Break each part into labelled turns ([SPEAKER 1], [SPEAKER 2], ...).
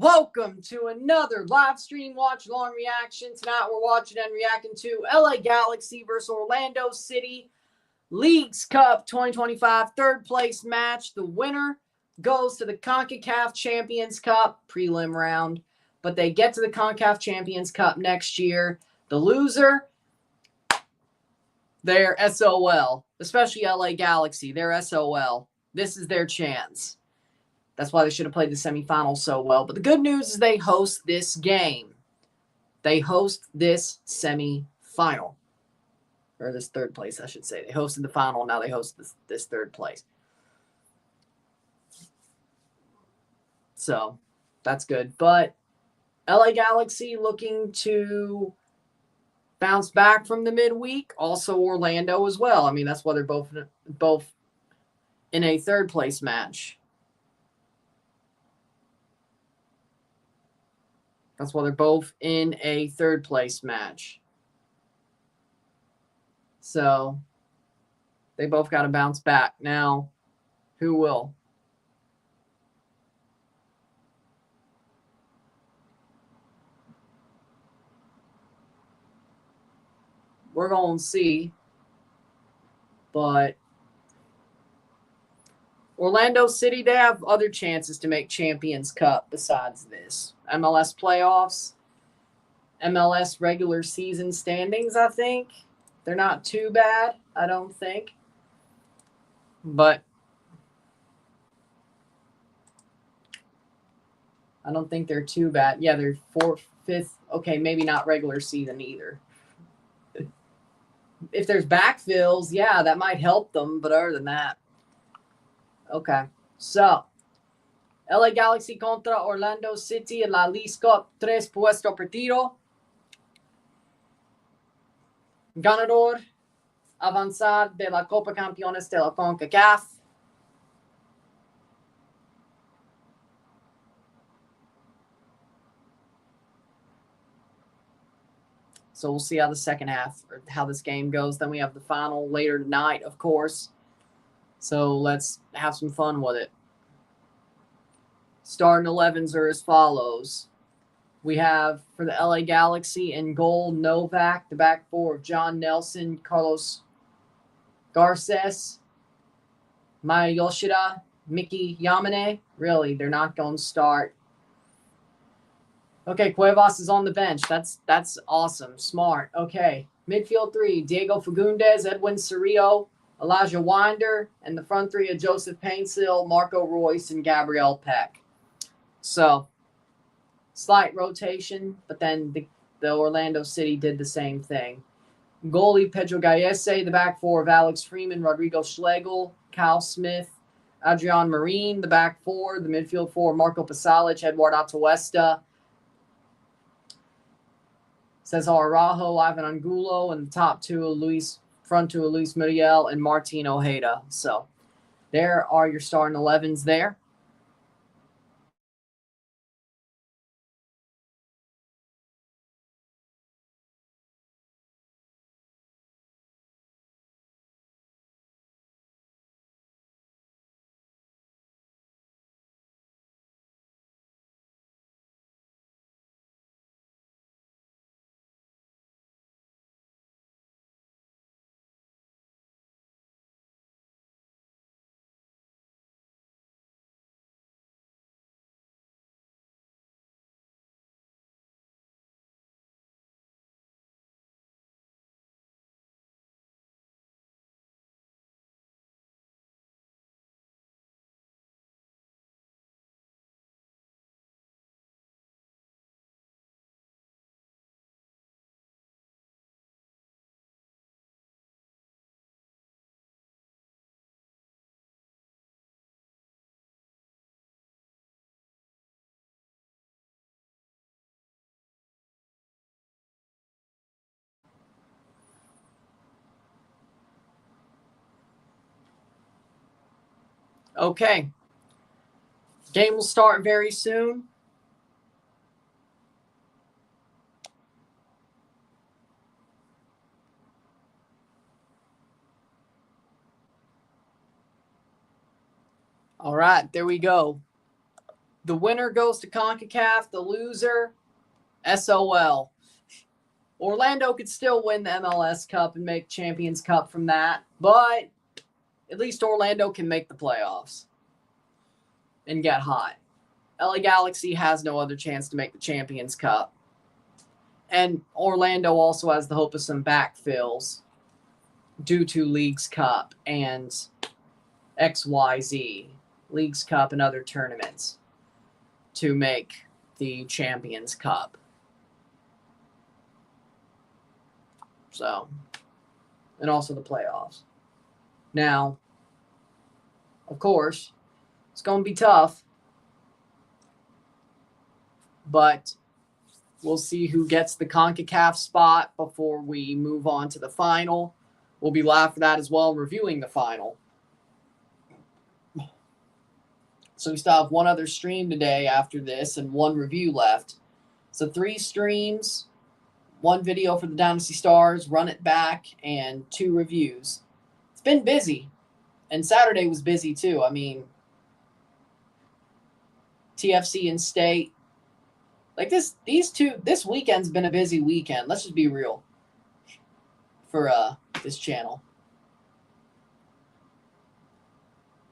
[SPEAKER 1] Welcome to another live stream watch along reaction. Tonight we're watching and reacting to LA Galaxy versus Orlando City Leagues Cup 2025 third place match. The winner goes to the CONCACAF Champions Cup prelim round, but they get to the CONCACAF Champions Cup next year. The loser, they're SOL, especially LA Galaxy. They're SOL. This is their chance. That's why they should have played the semifinals so well. But the good news is they host this game. They host this semifinal. Or this third place, I should say. They hosted the final. Now they host this third place. So, that's good. But LA Galaxy looking to bounce back from the midweek. Also Orlando as well. I mean, that's why they're both in a third place match. That's why they're both in a third place match. So they both got to bounce back. Now, who will? We're going to see. But Orlando City, they have other chances to make Champions Cup besides this. MLS playoffs, MLS regular season standings, I think. They're not too bad, I don't think. But I don't think they're too bad. Yeah, they're fourth, fifth. Okay, maybe not regular season either. If there's backfills, yeah, that might help them. But other than that, okay. So, LA Galaxy contra Orlando City en la Leagues Cup 3 puesto partido. Ganador avanzar de la Copa Campeones de la CONCACAF. So we'll see how the second half, or how this game goes. Then we have the final later tonight, of course. So let's have some fun with it. Starting 11s are as follows. We have, for the LA Galaxy, in goal, Novak. The back four of John Nelson, Carlos Garces, Maya Yoshida, Mickey Yamane. Really, they're not going to start. Okay, Cuevas is on the bench. That's awesome. Smart. Okay. Midfield three, Diego Fagundes, Edwin Cerrillo, Elijah Winder, and the front three of Joseph Painsil, Marco Royce, and Gabriel Peck. So, slight rotation, but then the Orlando City did the same thing. Goalie Pedro Gallese, the back four of Alex Freeman, Rodrigo Schlegel, Kyle Smith, Adrian Marine, the back four, the midfield four, Marco Pasalic, Eduardo Atuesta, Cesar Araujo, Ivan Angulo, and the top two, front two, Luis Muriel and Martin Ojeda. So there are your starting 11s there. Okay. Game will start very soon. All right, there we go. The winner goes to CONCACAF. The loser, SOL. Orlando could still win the MLS Cup and make Champions Cup from that, but at least Orlando can make the playoffs and get hot. LA Galaxy has no other chance to make the Champions Cup. And Orlando also has the hope of some backfills due to Leagues Cup and XYZ, Leagues Cup and other tournaments to make the Champions Cup. So, and also the playoffs. Now, of course, it's going to be tough, but we'll see who gets the CONCACAF spot before we move on to the final. We'll be live for that as well, reviewing the final. So we still have one other stream today after this and one review left. So 3 streams, 1 video for the Dynasty Stars, Run It Back, and 2 reviews. It's been busy, and Saturday was busy too. I mean, TFC and State. Like this weekend's been a busy weekend. Let's just be real for this channel.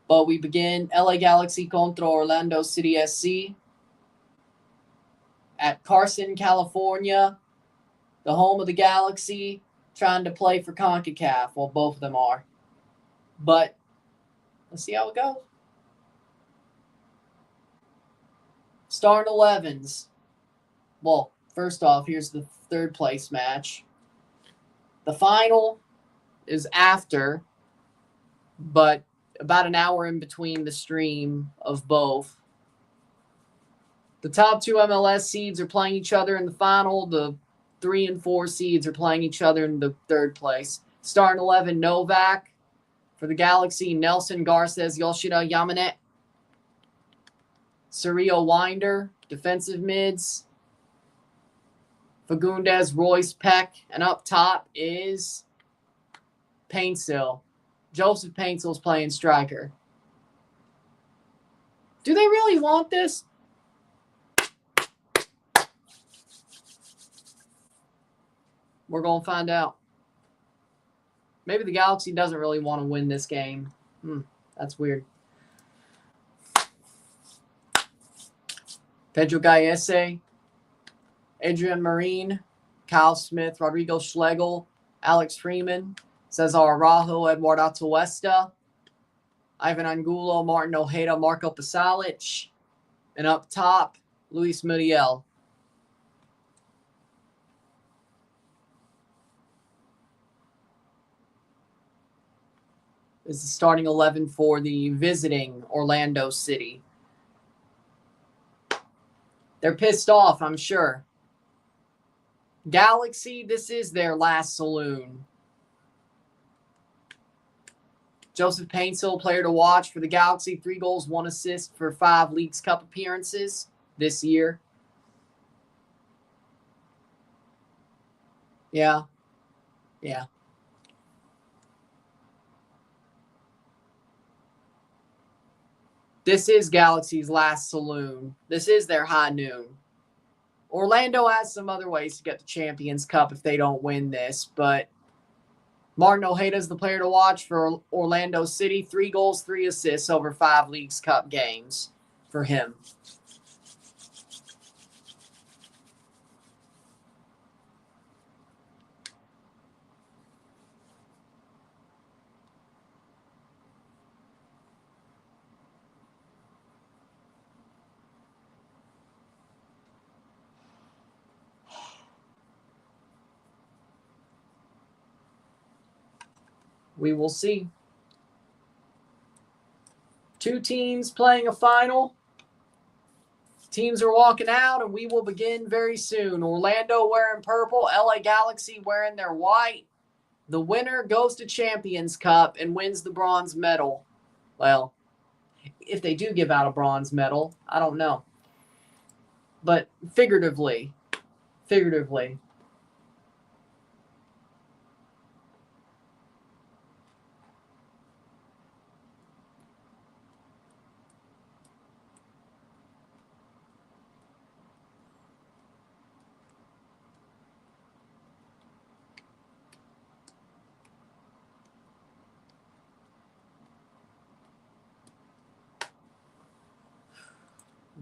[SPEAKER 1] But we begin LA Galaxy contra Orlando City SC at Carson, California, the home of the Galaxy, trying to play for CONCACAF. Well, both of them are. But let's see how it goes. Starting 11s. Well, first off, here's the 3rd place match. The final is after, but about an hour in between the stream of both. The top 2 MLS seeds are playing each other in the final. The 3 and 4 seeds are playing each other in the 3rd place. Starting 11, Novak. For the Galaxy, Nelson, Garces, Yoshida, Yamane. Cirio, Winder. Defensive mids. Fagundes, Royce, Peck. And up top is Paintsill. Joseph Paintsill's playing striker. Do they really want this? We're going to find out. Maybe the Galaxy doesn't really want to win this game. That's weird. Pedro Gallese, Adrian Marine, Kyle Smith, Rodrigo Schlegel, Alex Freeman, Cesar Araujo, Eduardo Atuesta, Ivan Angulo, Martin Ojeda, Marco Pasalic, and up top, Luis Muriel. Is the starting 11 for the visiting Orlando City. They're pissed off, I'm sure. Galaxy, this is their last saloon. Joseph Paintsill, player to watch for the Galaxy. 3 goals, 1 assist for 5 Leagues Cup appearances this year. Yeah. This is Galaxy's last saloon. This is their high noon. Orlando has some other ways to get the Champions Cup if they don't win this, but Martin Ojeda is the player to watch for Orlando City. 3 goals, 3 assists over 5 Leagues Cup games for him. We will see. 2 teams playing a final. Teams are walking out, and we will begin very soon. Orlando wearing purple, LA Galaxy wearing their white. The winner goes to Champions Cup and wins the bronze medal. Well, if they do give out a bronze medal, I don't know. But figuratively.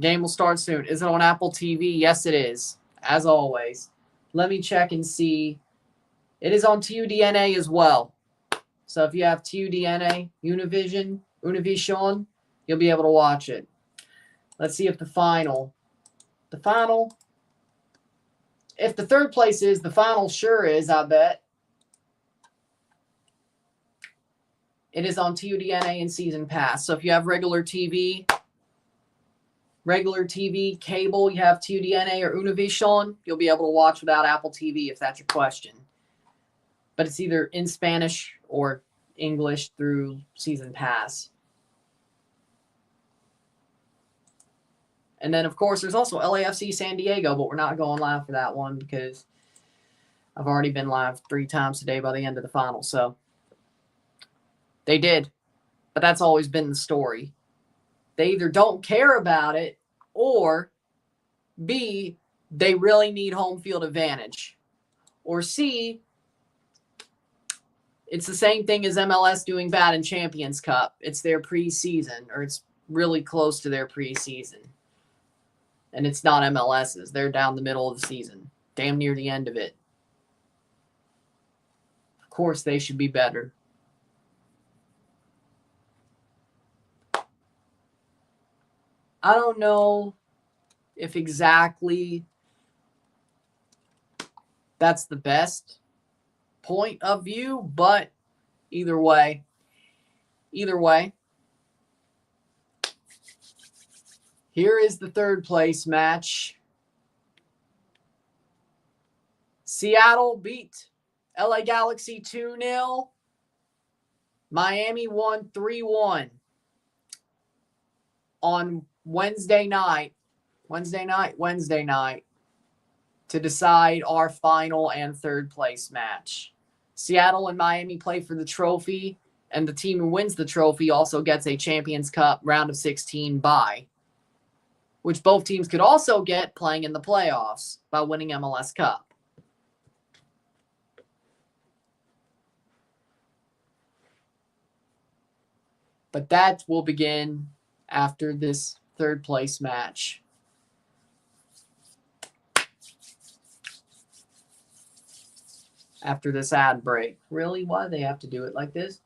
[SPEAKER 1] Game will start soon. Is it on Apple TV? Yes, it is. As always. Let me check and see. It is on TUDNA as well. So if you have TUDNA, Univision, you'll be able to watch it. Let's see if the final. If the third place is, the final sure is, I bet. It is on TUDNA and Season Pass. So if you have regular TV, cable, you have TUDNA or Univision, you'll be able to watch without Apple TV if that's your question. But it's either in Spanish or English through Season Pass. And then, of course, there's also LAFC San Diego, but we're not going live for that one because I've already been live 3 times today by the end of the final. So they did, but that's always been the story. They either don't care about it or B, they really need home field advantage. Or C, it's the same thing as MLS doing bad in Champions Cup. It's their preseason, or it's really close to their preseason. And it's not MLS's. They're down the middle of the season, damn near the end of it. Of course, they should be better. I don't know if exactly that's the best point of view, but either way, here is the third place match. Seattle beat LA Galaxy 2-0. Miami won 3-1 on Wednesday night to decide our final and third place match. Seattle and Miami play for the trophy, and the team who wins the trophy also gets a Champions Cup round of 16 bye, which both teams could also get playing in the playoffs by winning MLS Cup. But that will begin after this third place match. After this ad break. Really? Why do they have to do it like this?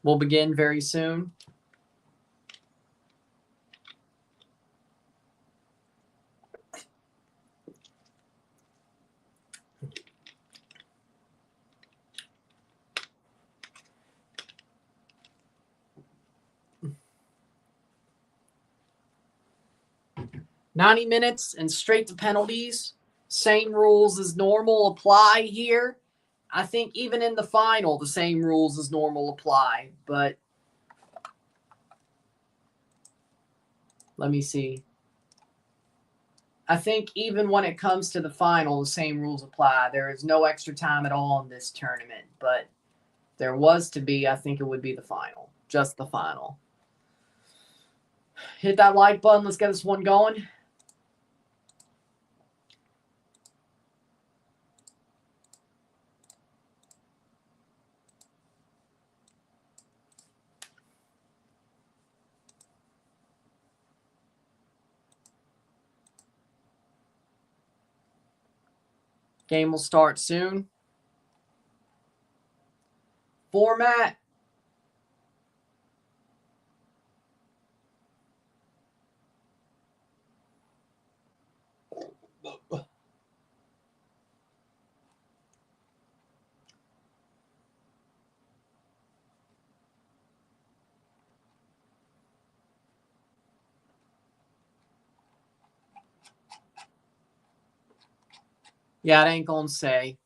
[SPEAKER 1] Will begin very soon. "90 minutes and straight to penalties. Same rules as normal apply here. I think even in the final, the same rules as normal apply. But let me see. I think even when it comes to the final, the same rules apply. There is no extra time at all in this tournament. But there was to be, I think it would be the final. Just the final. Hit that like button. Let's get this one going. Game will start soon. Format. Yeah, it ain't gonna say.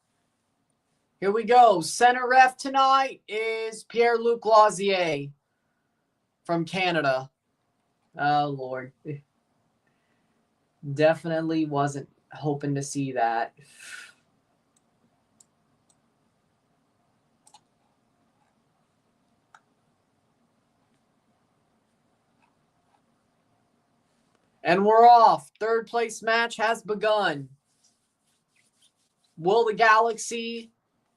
[SPEAKER 1] Here we go. Center ref tonight is Pierre-Luc Lausier from Canada. Oh, Lord. Definitely wasn't hoping to see that. And we're off. Third place match has begun. Will the Galaxy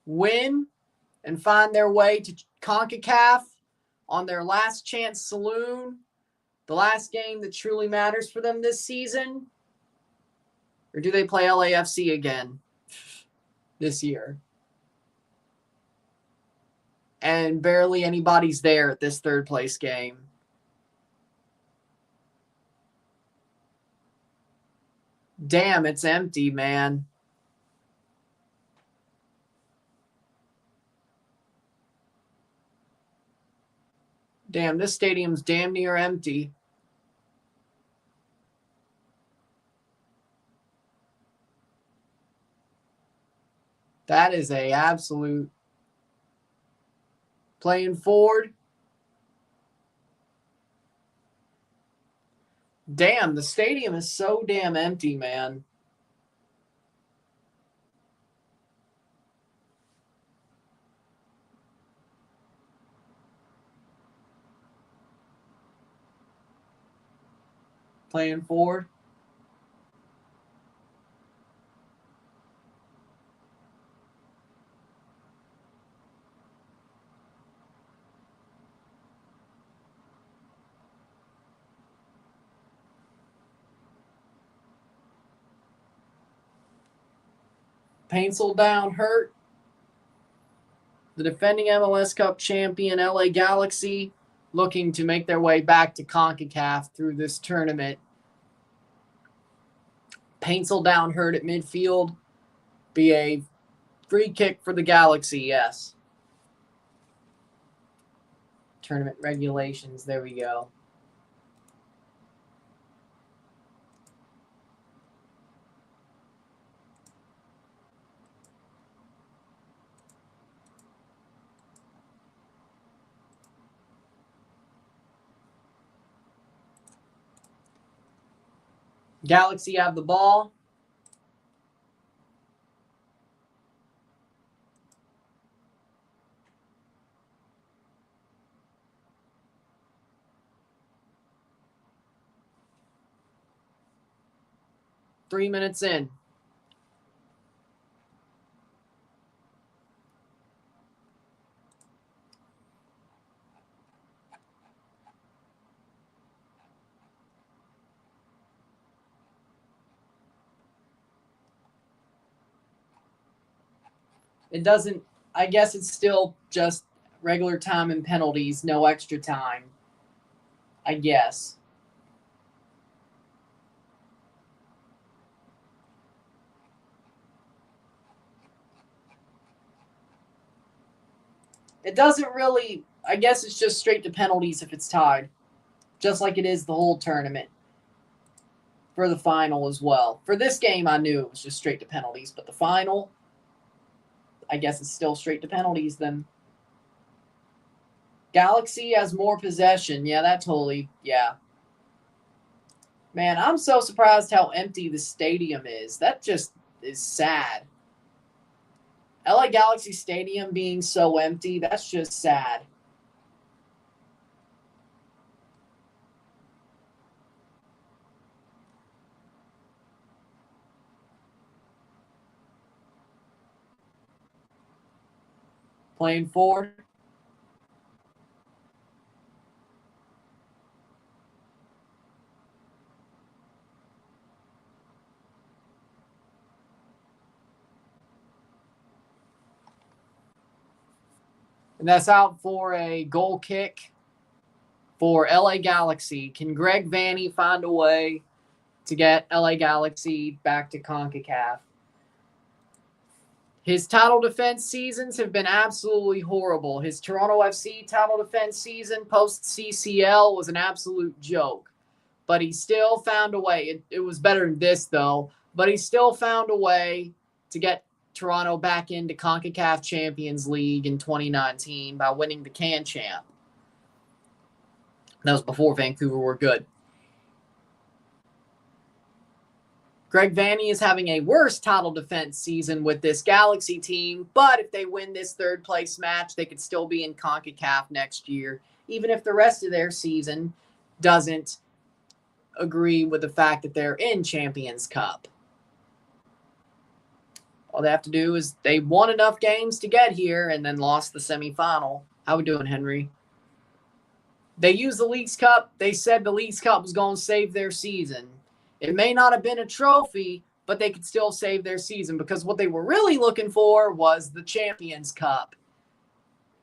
[SPEAKER 1] win and find their way to CONCACAF on their last chance saloon? The last game that truly matters for them this season? Or do they play LAFC again this year? And barely anybody's there at this third place game. Damn, it's empty, man. Damn, this stadium's damn near empty. That is a absolute playing forward. Damn, the stadium is so damn empty, man. Playing forward. Pencil down hurt. The defending MLS Cup champion LA Galaxy looking to make their way back to CONCACAF through this tournament. Pencil down hurt at midfield. Be a free kick for the Galaxy, yes. Tournament regulations, there we go. Galaxy have the ball. Three minutes in. It doesn't, I guess it's still just regular time and penalties, no extra time. I guess. It doesn't really, I guess it's just straight to penalties if it's tied. Just like it is the whole tournament. For the final as well. For this game, I knew it was just straight to penalties, but the final, I guess it's still straight to penalties then. Galaxy has more possession. Yeah, that totally, yeah. Man, I'm so surprised how empty the stadium is. That just is sad. LA Galaxy Stadium being so empty, that's just sad. Playing forward. And that's out for a goal kick for LA Galaxy. Can Greg Vanney find a way to get LA Galaxy back to CONCACAF? His title defense seasons have been absolutely horrible. His Toronto FC title defense season post-CCL was an absolute joke. But he still found a way. It was better than this, though. But he still found a way to get Toronto back into CONCACAF Champions League in 2019 by winning the Can Champ. That was before Vancouver were good. Greg Vanney is having a worse title defense season with this Galaxy team, but if they win this third place match, they could still be in CONCACAF next year, even if the rest of their season doesn't agree with the fact that they're in Champions Cup. All they have to do is they won enough games to get here and then lost the semifinal. How we doing, Henry? They used the Leagues Cup. They said the Leagues Cup was going to save their season. It may not have been a trophy, but they could still save their season because what they were really looking for was the Champions Cup.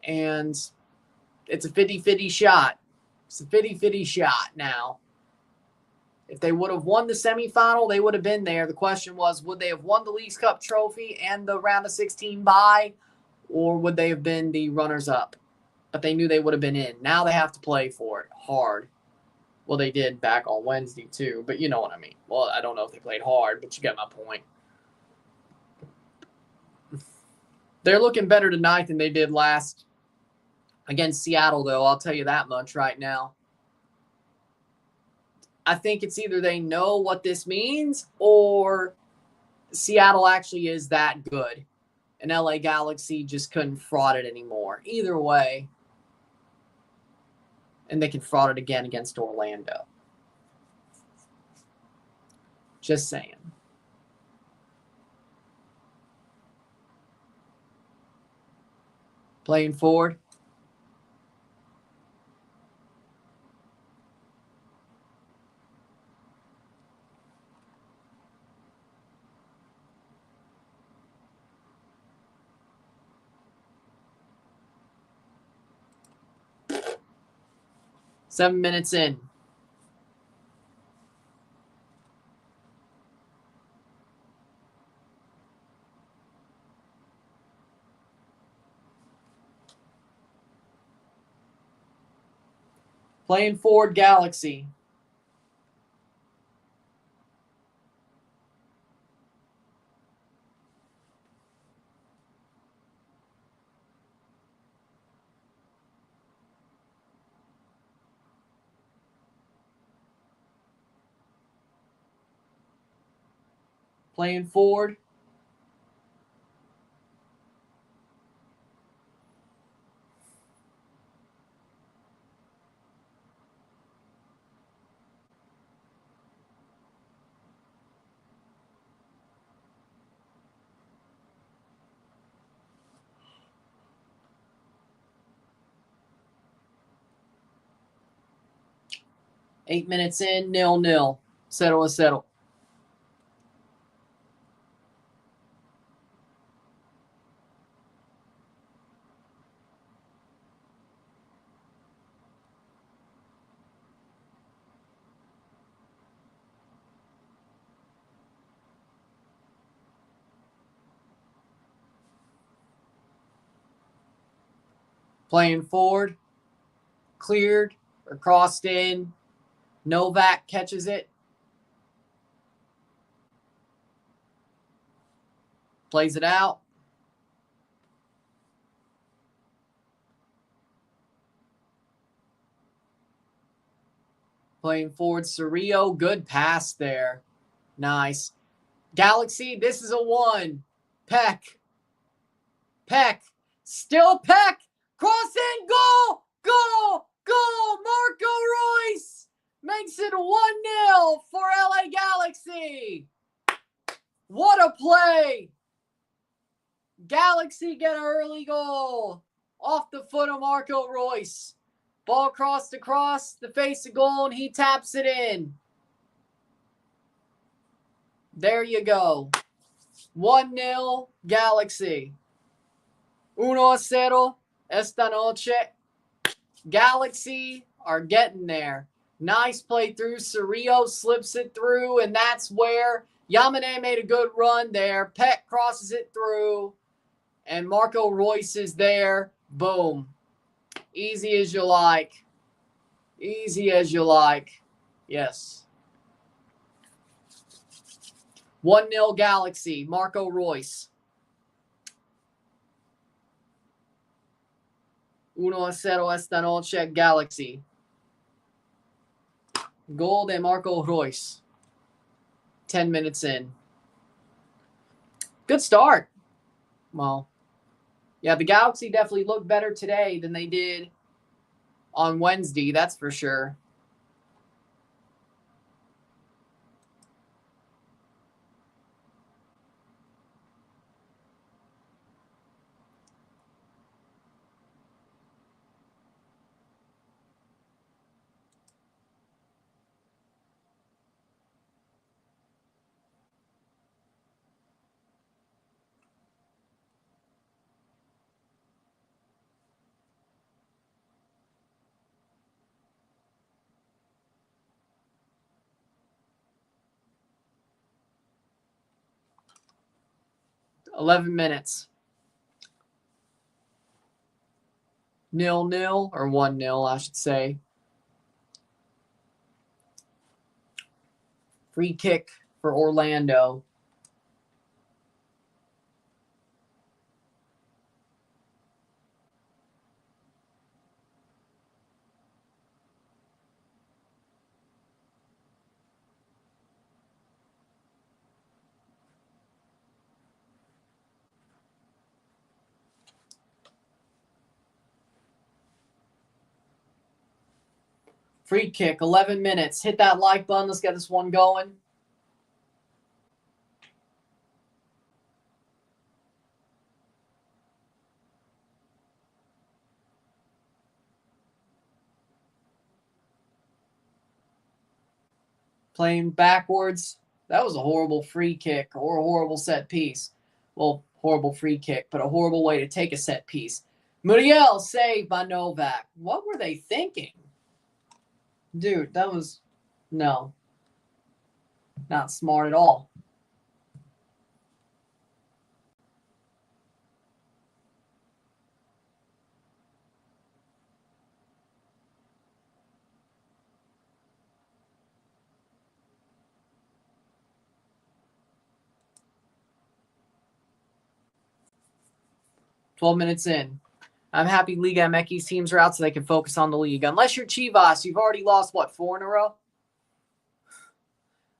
[SPEAKER 1] And it's a 50-50 shot. It's a 50-50 shot now. If they would have won the semifinal, they would have been there. The question was, would they have won the Leagues Cup trophy and the round of 16 bye, or would they have been the runners-up? But they knew they would have been in. Now they have to play for it hard. Well, they did back on Wednesday, too. But you know what I mean. Well, I don't know if they played hard, but you get my point. They're looking better tonight than they did last against Seattle, though. I'll tell you that much right now. I think it's either they know what this means or Seattle actually is that good. And LA Galaxy just couldn't fraud it anymore. Either way. And they can fraud it again against Orlando. Just saying. Playing forward. Seven minutes in. Playing forward, Galaxy. Playing forward. Eight minutes in, 0-0. Settle. Playing forward. Cleared or crossed in. Novak catches it. Plays it out. Playing forward, Cerrillo. Good pass there. Nice. Galaxy, this is a 1. Peck. Still Peck. Cross in. Goal. Marco Royce makes it 1-0 for LA Galaxy. What a play. Galaxy get an early goal off the foot of Marco Royce. Ball crossed across the face of goal, and he taps it in. There you go. 1-0 Galaxy. 1-0 esta noche. Galaxy are getting there. Nice play through. Cerrillo slips it through, and that's where Yamane made a good run there. Peck crosses it through, and Marco Royce is there. Boom. Easy as you like. Yes. 1-0 Galaxy. Marco Royce. 1-0 esta noche, Galaxy. Goal de Marco Royce. 10 minutes in. Good start. Well, yeah, the Galaxy definitely looked better today than they did on Wednesday, that's for sure. $11 minutes. 0-0 or 1-0, I should say. Free kick for Orlando. Free kick, 11 minutes. Hit that like button. Let's get this one going. Playing backwards. That was a horrible free kick or a horrible set piece. Well, horrible free kick, but a horrible way to take a set piece. Muriel saved by Novak. What were they thinking? Dude, that was... No. Not smart at all. $12 minutes in. I'm happy Liga MX teams are out so they can focus on the league. Unless you're Chivas, you've already lost, what, 4 in a row?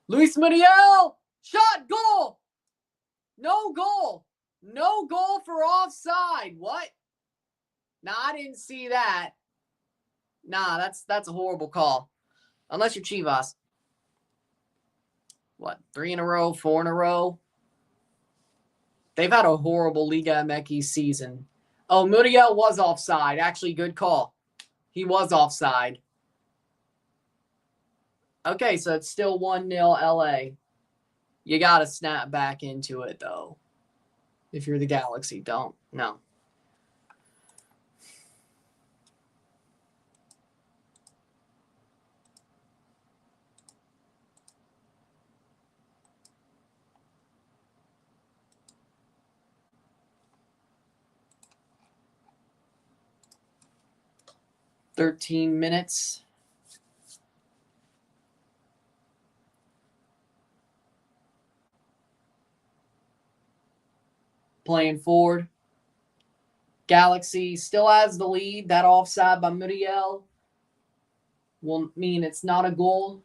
[SPEAKER 1] Luis Muriel! Shot! Goal! No goal! No goal for offside. What? Nah, I didn't see that. Nah, that's a horrible call. Unless you're Chivas. What, 3 in a row, 4 in a row? They've had a horrible Liga MX season. Oh, Muriel was offside. Actually, good call. He was offside. Okay, so it's still 1-0 LA. You got to snap back into it, though. If you're the Galaxy, don't. No. $13 minutes. Playing forward. Galaxy still has the lead. That offside by Muriel will mean it's not a goal.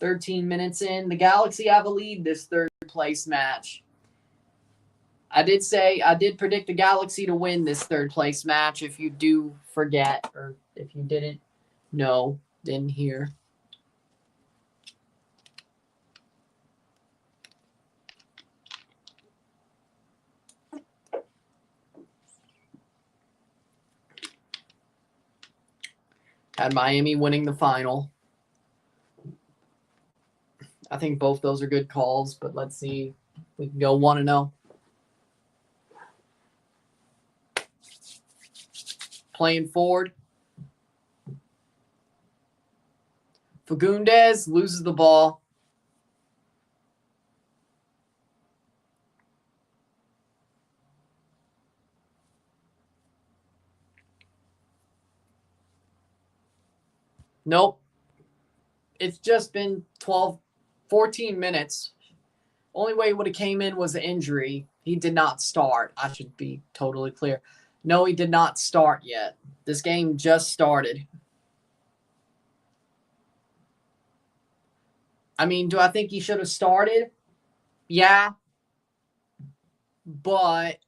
[SPEAKER 1] $13 minutes in. The Galaxy have a lead this third place match. I did predict the Galaxy to win this third place match. If you do forget, or if you didn't know, didn't hear. Had Miami winning the final. I think both those are good calls, but let's see if we can go 1-0. Playing forward. Fagundes loses the ball. Nope. It's just been 14 minutes. Only way he would have came in was the injury. He did not start. I should be totally clear. No, he did not start yet. This game just started. I mean, do I think he should have started? Yeah. But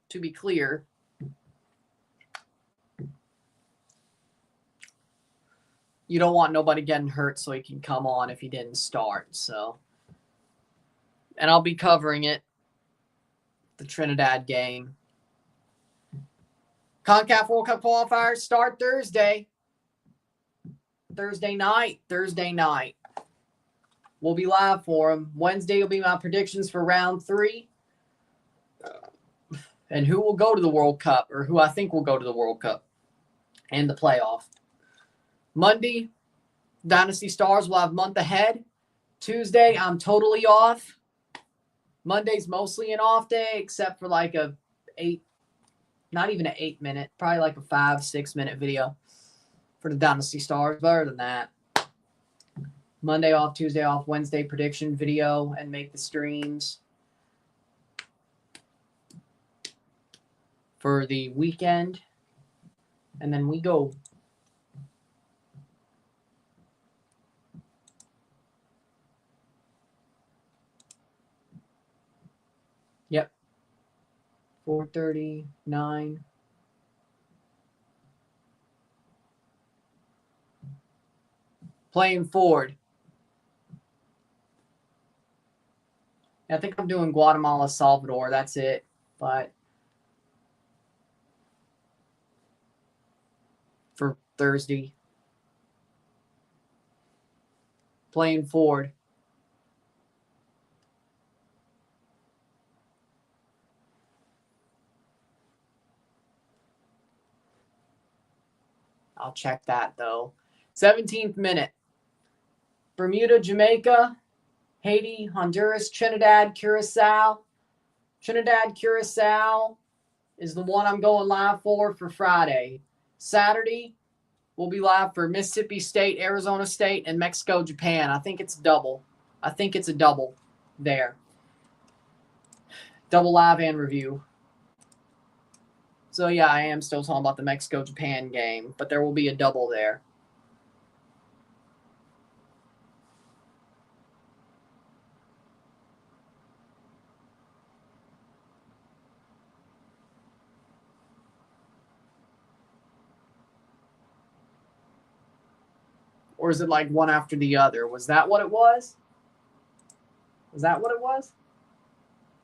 [SPEAKER 1] to be clear, you don't want nobody getting hurt so he can come on if he didn't start. So, and I'll be covering it, the Trinidad game. CONCACAF World Cup qualifiers start Thursday. Thursday night. We'll be live for them. Wednesday will be my predictions for round 3. And who will go to the World Cup, or who I think will go to the World Cup and the playoff. Monday, Dynasty Stars will have month ahead. Tuesday, I'm totally off. Monday's mostly an off day, except for like a 8, not even an 8 minute, probably like a 5-6 minute video for the Dynasty Stars. But other than that, Monday off, Tuesday off, Wednesday prediction video and make the streams for the weekend. And then we go. Yep. 4:30, 9. Playing forward. I think I'm doing Guatemala, Salvador. That's it. But for Thursday, playing forward. I'll check that, though. 17th minute. Bermuda, Jamaica, Haiti, Honduras, Trinidad, Curacao. Trinidad, Curacao is the one I'm going live for Friday. Saturday, we'll be live for Mississippi State, Arizona State, and Mexico, Japan. I think it's double. I think it's a double there. Double live and review. So, yeah, I am still talking about the Mexico-Japan game, but there will be a double there. Or is it like one after the other? Was that what it was? Was that what it was?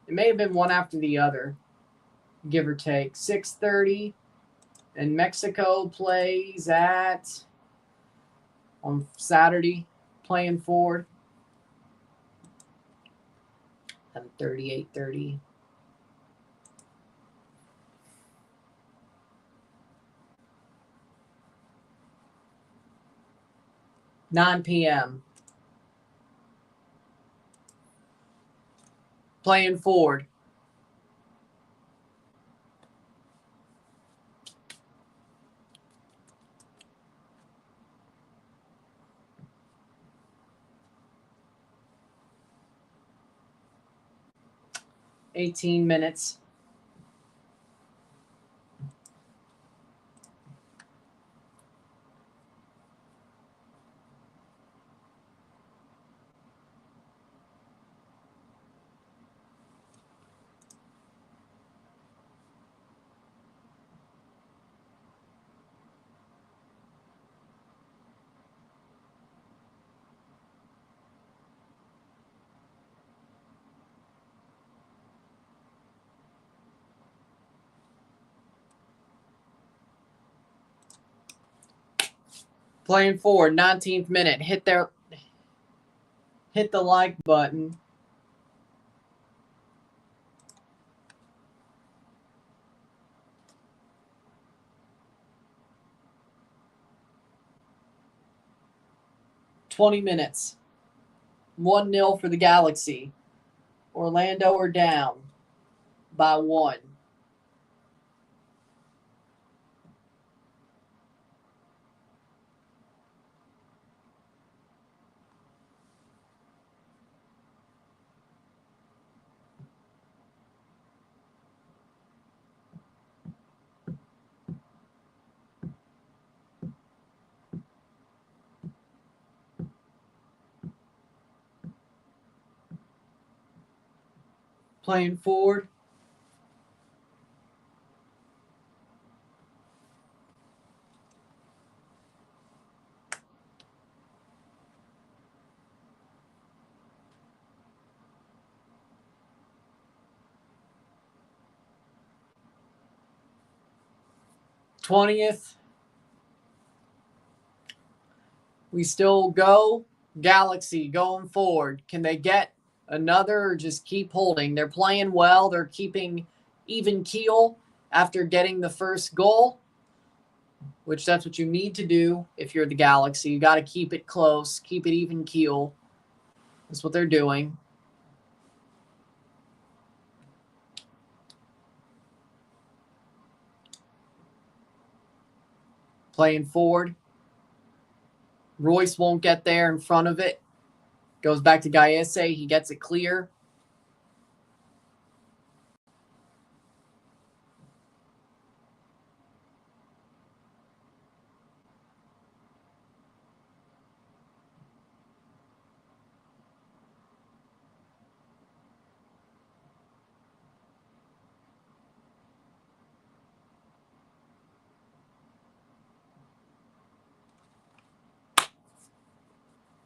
[SPEAKER 1] It may have been one after the other, give or take. 6:30, and Mexico plays at on Saturday, playing forward. 7:30, 8:30. $9 p.m. Playing forward. $18 minutes. Playing forward, 19th minute. Hit the like button. $20 minutes. 1-0 for the Galaxy. Orlando are down by 1. Playing forward. '20th. We still go. Galaxy going forward. Can they get another or just keep holding? They're playing well. They're keeping even keel after getting the first goal, which that's what you need to do if you're the Galaxy. You got to keep it close, keep it even keel. That's what they're doing. Playing forward. Royce won't get there in front of it. Goes back to Gaese. He gets it clear.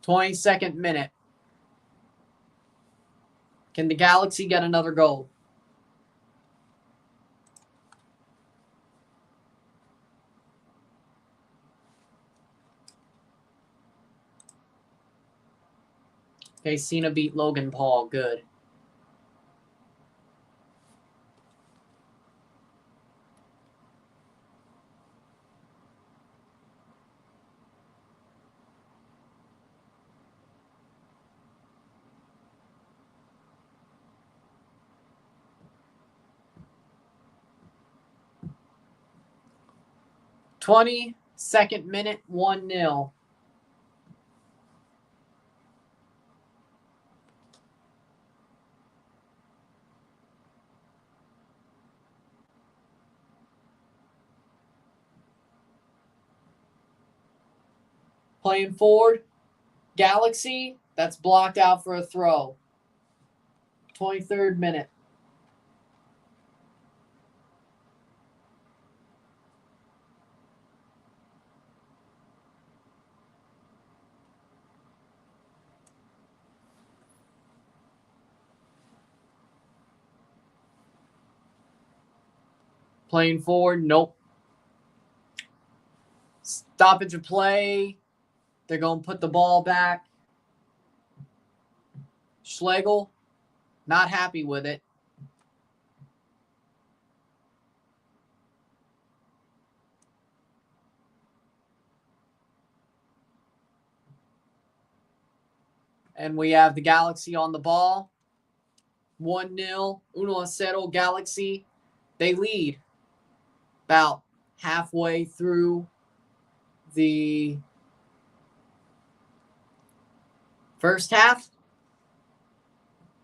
[SPEAKER 1] '22nd minute. Can the Galaxy get another goal? Okay, Cena beat Logan Paul. Good. '22nd minute, 1-0. Playing forward. Galaxy, that's blocked out for a throw. 23rd minute. Playing forward, nope. Stoppage of play. They're going to put the ball back. Schlegel, not happy with it. And we have the Galaxy on the ball. 1-0. 1-0 Galaxy. They lead about halfway through the first half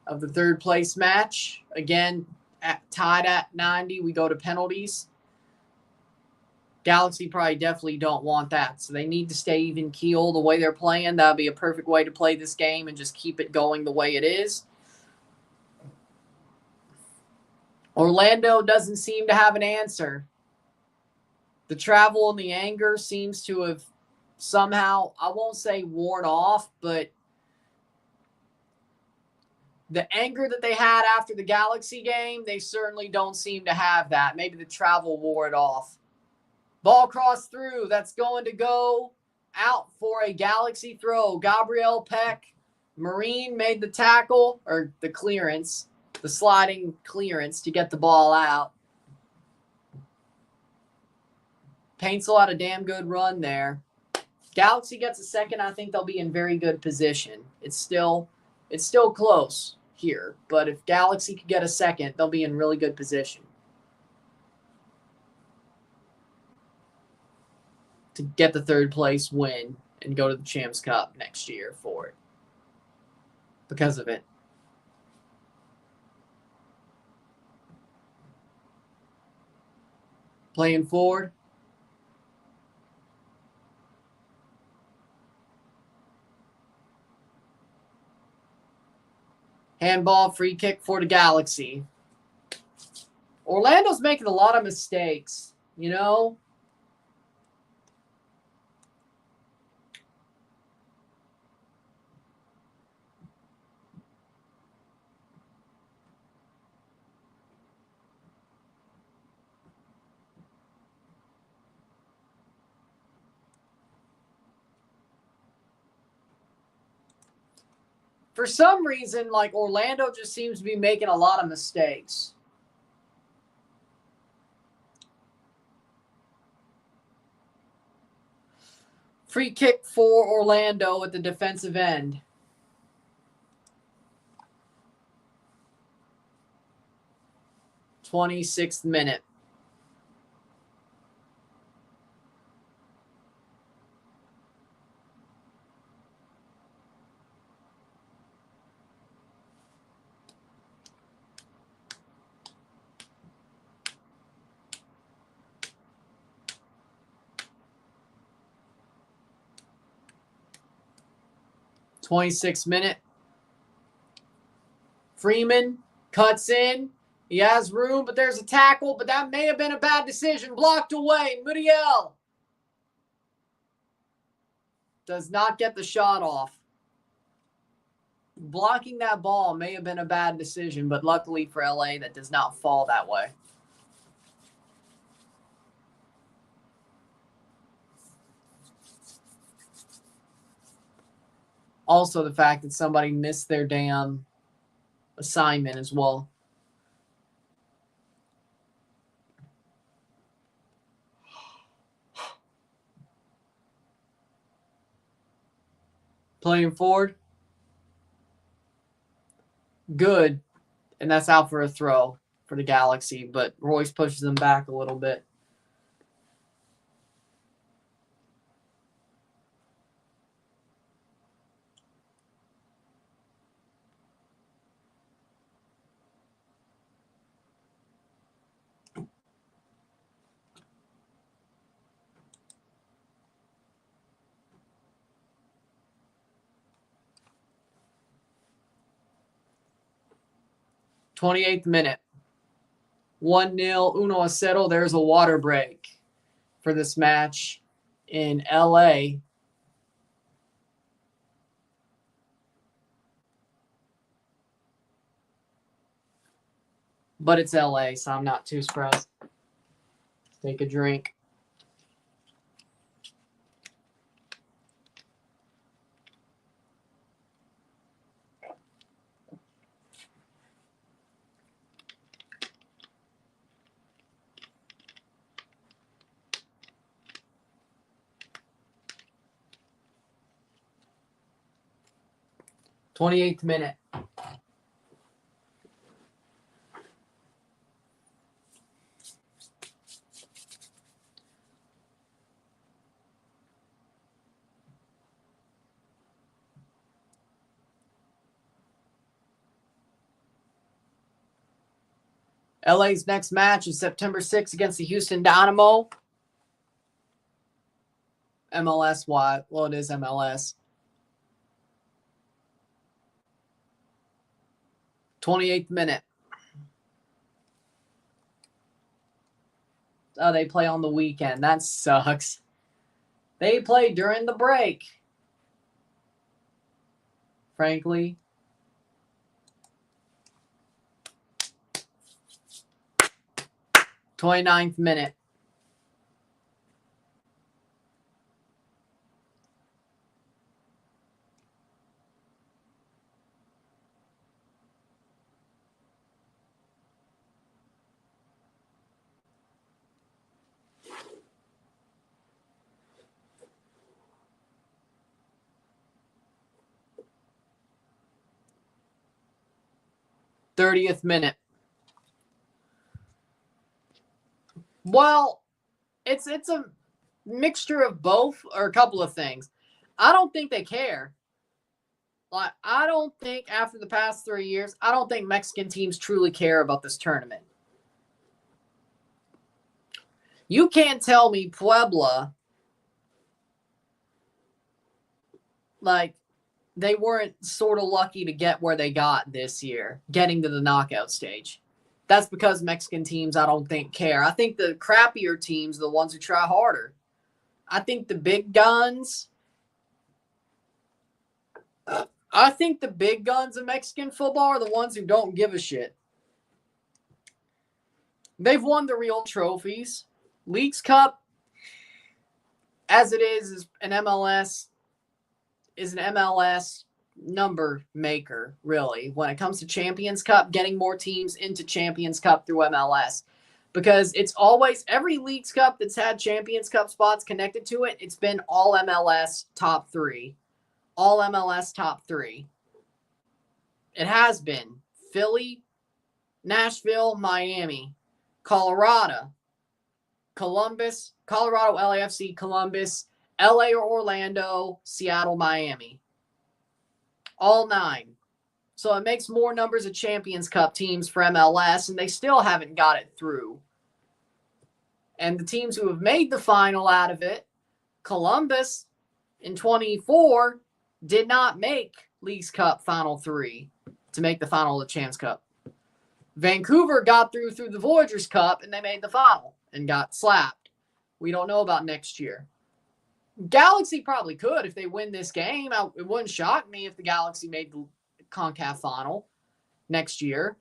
[SPEAKER 1] of the third place match. Again, tied at 90. We go to penalties. Galaxy probably definitely don't want that. So they need to stay even keel the way they're playing. That would be a perfect way to play this game and just keep it going the way it is. Orlando doesn't seem to have an answer. The travel and the anger seems to have somehow, I won't say worn off, but the anger that they had after the Galaxy game, they certainly don't seem to have that. Maybe the travel wore it off. Ball crossed through. That's going to go out for a Galaxy throw. Gabriel Peck. Marine made the tackle, or the clearance, the sliding clearance to get the ball out. Paintsel had a damn good run there. Galaxy gets a second. I think they'll be in very good position. It's still close here, but if Galaxy could get a second, they'll be in really good position to get the third place win and go to the Champs Cup next year for it. Because of it. Playing forward. Handball, free kick for the Galaxy. Orlando's making a lot of mistakes, you know? For some reason, like, Orlando just seems to be making a lot of mistakes. Free kick for Orlando at the defensive end. '26th minute. '26th minute. Freeman cuts in. He has room, but there's a tackle, but that may have been a bad decision. Blocked away. Muriel does not get the shot off. Blocking that ball may have been a bad decision, but luckily for LA, that does not fall that way. Also, the fact that somebody missed their damn assignment as well. Playing forward. Good. And that's out for a throw for the Galaxy, but Royce pushes them back a little bit. '28th minute. 1-0, 1-0. There's a water break for this match in LA. But it's LA, so I'm not too surprised. Take a drink. '28th minute. LA's next match is September 6th against the Houston Dynamo. MLS wide. Well, it is MLS. 28th minute. Oh, they play on the weekend. That sucks. They play during the break. Frankly. '29th minute. '30th minute. Well, it's a mixture of both, or a couple of things. I don't think they care. Like, I don't think after the past 3 years, I don't think Mexican teams truly care about this tournament. You can't tell me Puebla, like, they weren't sort of lucky to get where they got this year, getting to the knockout stage. That's because Mexican teams, I don't think, care. I think the crappier teams are the ones who try harder. I think the big guns of Mexican football are the ones who don't give a shit. They've won the real trophies. Leagues Cup, as it is an MLS, number maker, really, when it comes to Champions Cup, getting more teams into Champions Cup through MLS. Because it's always, every Leagues Cup that's had Champions Cup spots connected to it, it's been all MLS top 3. All MLS top 3. It has been Philly, Nashville, Miami, Colorado, Columbus, Colorado, LAFC, Columbus, LA or Orlando, Seattle, Miami. All 9. So it makes more numbers of Champions Cup teams for MLS, and they still haven't got it through. And the teams who have made the final out of it, Columbus in 24 did not make Leagues Cup Final 3 to make the final of the Champs Cup. Vancouver got through the Voyagers Cup, and they made the final and got slapped. We don't know about next year. Galaxy probably could if they win this game. It wouldn't shock me if the Galaxy made the CONCACAF final next year,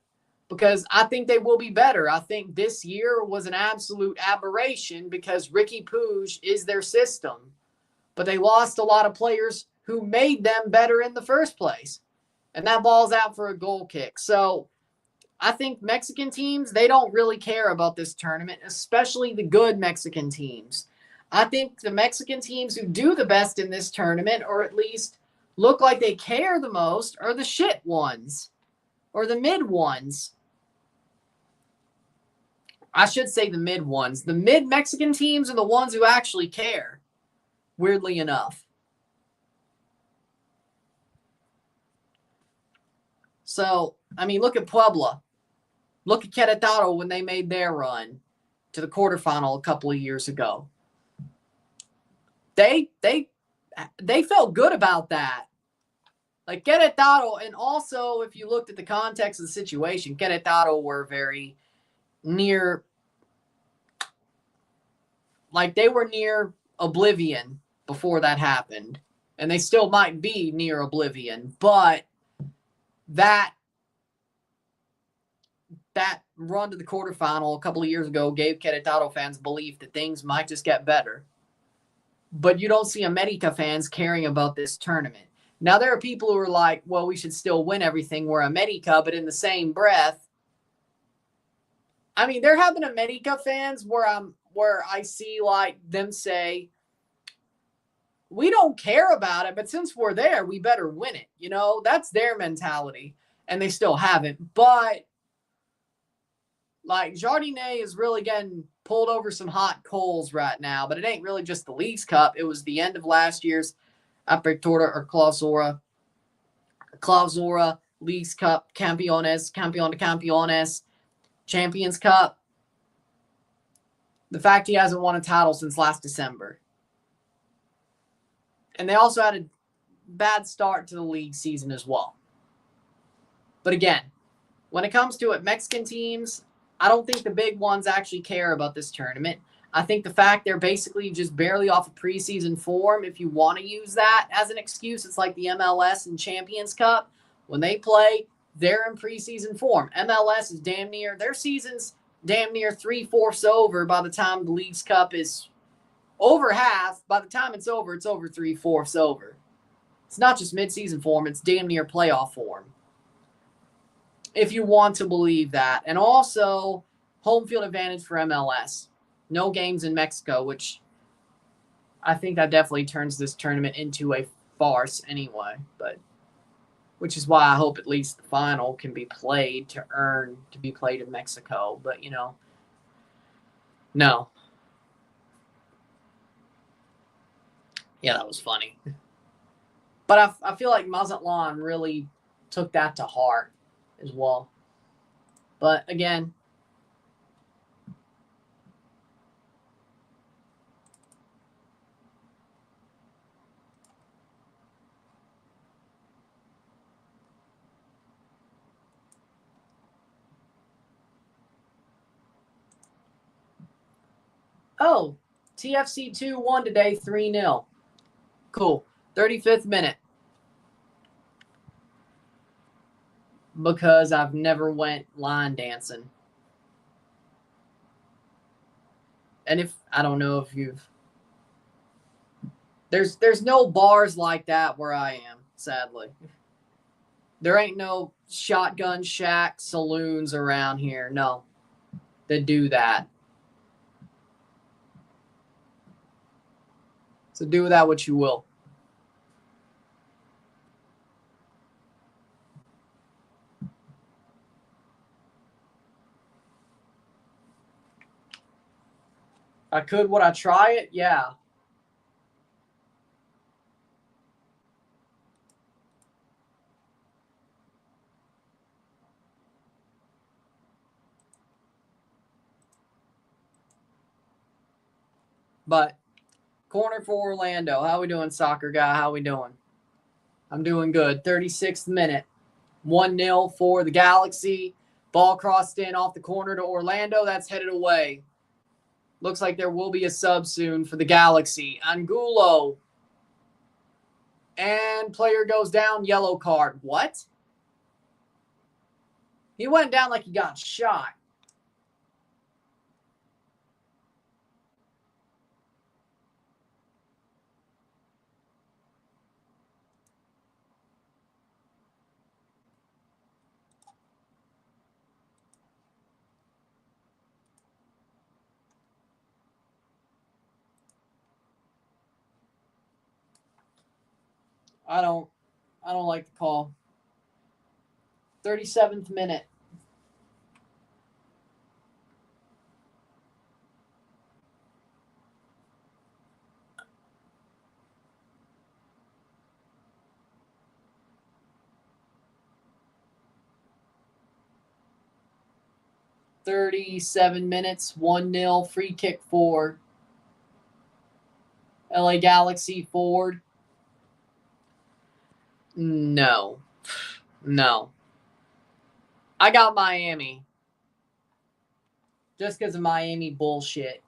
[SPEAKER 1] because I think they will be better. I think this year was an absolute aberration because Ricky Puig is their system, but they lost a lot of players who made them better in the first place, and that ball's out for a goal kick. So I think Mexican teams, they don't really care about this tournament, especially the good Mexican teams. I think the Mexican teams who do the best in this tournament, or at least look like they care the most, are the shit ones, or the mid ones. I should say the mid ones. The mid Mexican teams are the ones who actually care, weirdly enough. So, I mean, look at Puebla. Look at Querétaro when they made their run to the quarterfinal a couple of years ago. They felt good about that. Like Querétaro, and also if you looked at the context of the situation, Querétaro were very near, like they were near oblivion before that happened. And they still might be near oblivion, but that run to the quarterfinal a couple of years ago gave Querétaro fans belief that things might just get better. But you don't see America fans caring about this tournament. Now, there are people who are like, well, we should still win everything. We're America, but in the same breath, I mean, there have been America fans where I see like them say, we don't care about it, but since we're there, we better win it. You know, that's their mentality, and they still haven't. But like Jardinet is really getting pulled over some hot coals right now, but it ain't really just the Leagues Cup. It was the end of last year's Apertura or Clausura, Leagues Cup, Campeones, Campeón de Campeones, Champions Cup. The fact he hasn't won a title since last December. And they also had a bad start to the league season as well. But again, when it comes to it, Mexican teams, I don't think the big ones actually care about this tournament. I think the fact they're basically just barely off of preseason form, if you want to use that as an excuse, it's like the MLS and Champions Cup. When they play, they're in preseason form. MLS is their season's damn near 3/4 over by the time the Leagues Cup is over half. By the time it's over 3/4 over. It's not just midseason form, it's damn near playoff form, if you want to believe that. And also, home field advantage for MLS. No games in Mexico, which I think that definitely turns this tournament into a farce anyway. But which is why I hope at least the final can be played to earn to be played in Mexico. But, you know, no. Yeah, that was funny. But I feel like Mazatlan really took that to heart as well. But again, Oh, TFC 2-1 today, 3-0. Cool. 35th minute. Because I've never went line dancing. And if I don't know if you've there's no bars like that where I am, sadly. There ain't no shotgun shack saloons around here, no, that do that. So do with that what you will. Would I try it? Yeah. But corner for Orlando. How we doing, soccer guy? How we doing? I'm doing good. 36th minute. 1-0 for the Galaxy. Ball crossed in off the corner to Orlando. That's headed away. Looks like there will be a sub soon for the Galaxy. Angulo. And player goes down. Yellow card. What? He went down like he got shot. I don't like the call. 37th minute. $37, 1-0, free kick for LA Galaxy forward. No. I got Miami. Just because of Miami bullshit.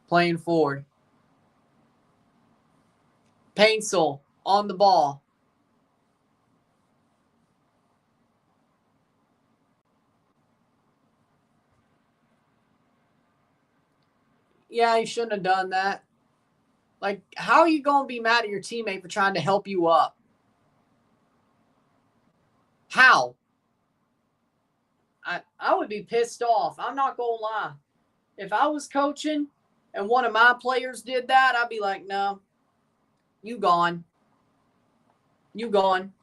[SPEAKER 1] Playing forward. Paintsel on the ball. Yeah, he shouldn't have done that. Like, how are you going to be mad at your teammate for trying to help you up? How? I would be pissed off. I'm not going to lie. If I was coaching and one of my players did that, I'd be like, no, you gone. You gone.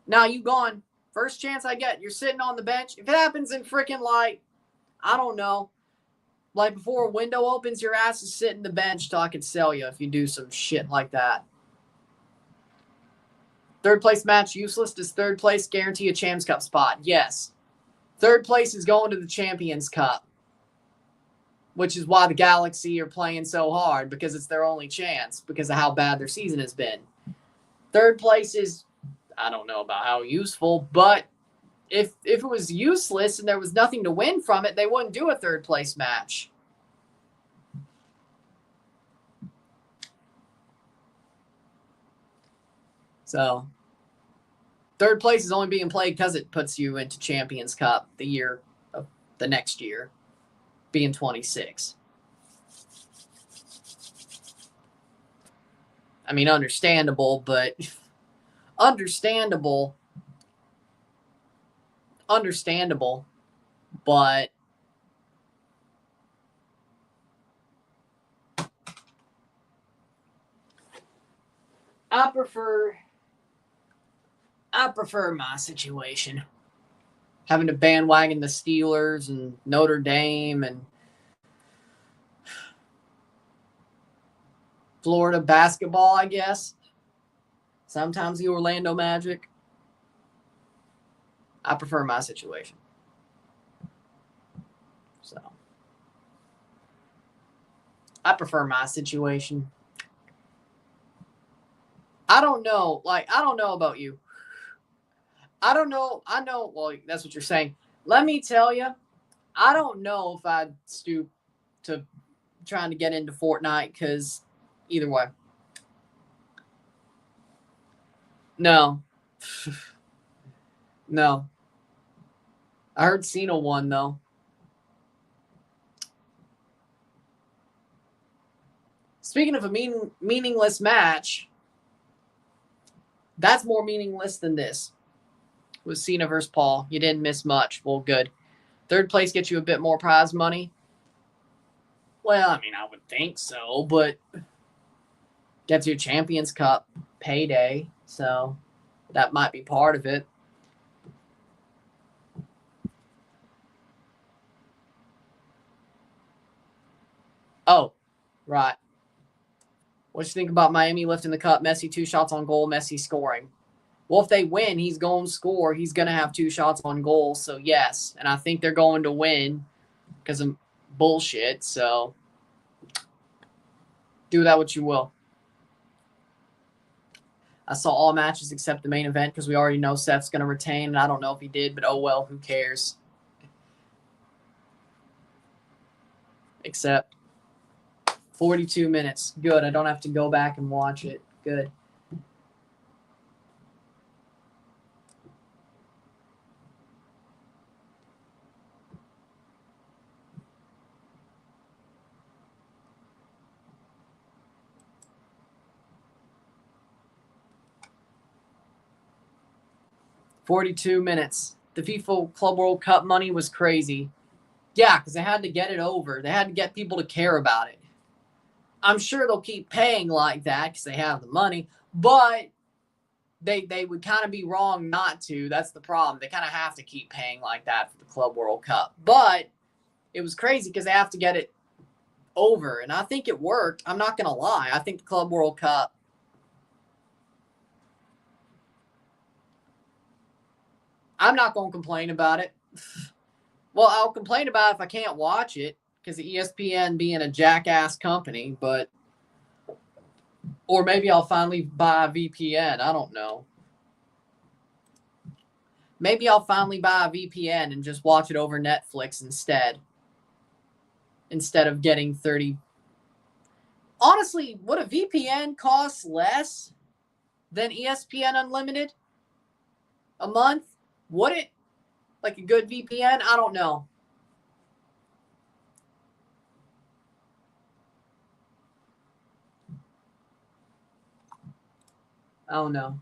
[SPEAKER 1] No, you gone. First chance I get, you're sitting on the bench. If it happens in freaking like, I don't know, like before a window opens, your ass is sitting the bench till I can sell you if you do some shit like that. Third place match useless. Does third place guarantee a Champs Cup spot? Yes. Third place is going to the Champions Cup, which is why the Galaxy are playing so hard, because it's their only chance because of how bad their season has been. Third place is, I don't know about how useful, but if it was useless and there was nothing to win from it, they wouldn't do a third place match. So, third place is only being played because it puts you into Champions Cup the next year, being 26. I mean, understandable, but understandable, but I prefer my situation. Having to bandwagon the Steelers and Notre Dame and Florida basketball, I guess. Sometimes the Orlando Magic. I prefer my situation. So, I prefer my situation. I don't know. Like, I don't know about you. I don't know. I know. Well, that's what you're saying. Let me tell you, I don't know if I'd stoop to trying to get into Fortnite because either way. No. No. I heard Cena won, though. Speaking of a meaningless match, that's more meaningless than this. With Cena versus Paul. You didn't miss much. Well, good. Third place gets you a bit more prize money. Well, I mean, I would think so, but gets you a Champions Cup payday, so that might be part of it. Oh, right. What you think about Miami lifting the cup? Messi 2 shots on goal, Messi scoring. Well, if they win, he's going to score. He's going to have 2 shots on goal, so yes. And I think they're going to win because of bullshit, so do that what you will. I saw all matches except the main event because we already know Seth's going to retain, and I don't know if he did, but oh well, who cares? Except 42 minutes. Good. I don't have to go back and watch it. Good. $42 minutes. The FIFA Club World Cup money was crazy. Yeah, because they had to get it over. They had to get people to care about it. I'm sure they'll keep paying like that because they have the money, but they would kind of be wrong not to. That's the problem. They kind of have to keep paying like that for the Club World Cup. But it was crazy because they have to get it over, and I think it worked. I'm not going to lie. I think the Club World Cup, I'm not going to complain about it. Well, I'll complain about it if I can't watch it because of ESPN being a jackass company, but or maybe I'll finally buy a VPN. I don't know. Maybe I'll finally buy a VPN and just watch it over Netflix instead of getting 30. Honestly, would a VPN cost less than ESPN Unlimited a month? Would it? Like a good VPN? I don't know. I don't know.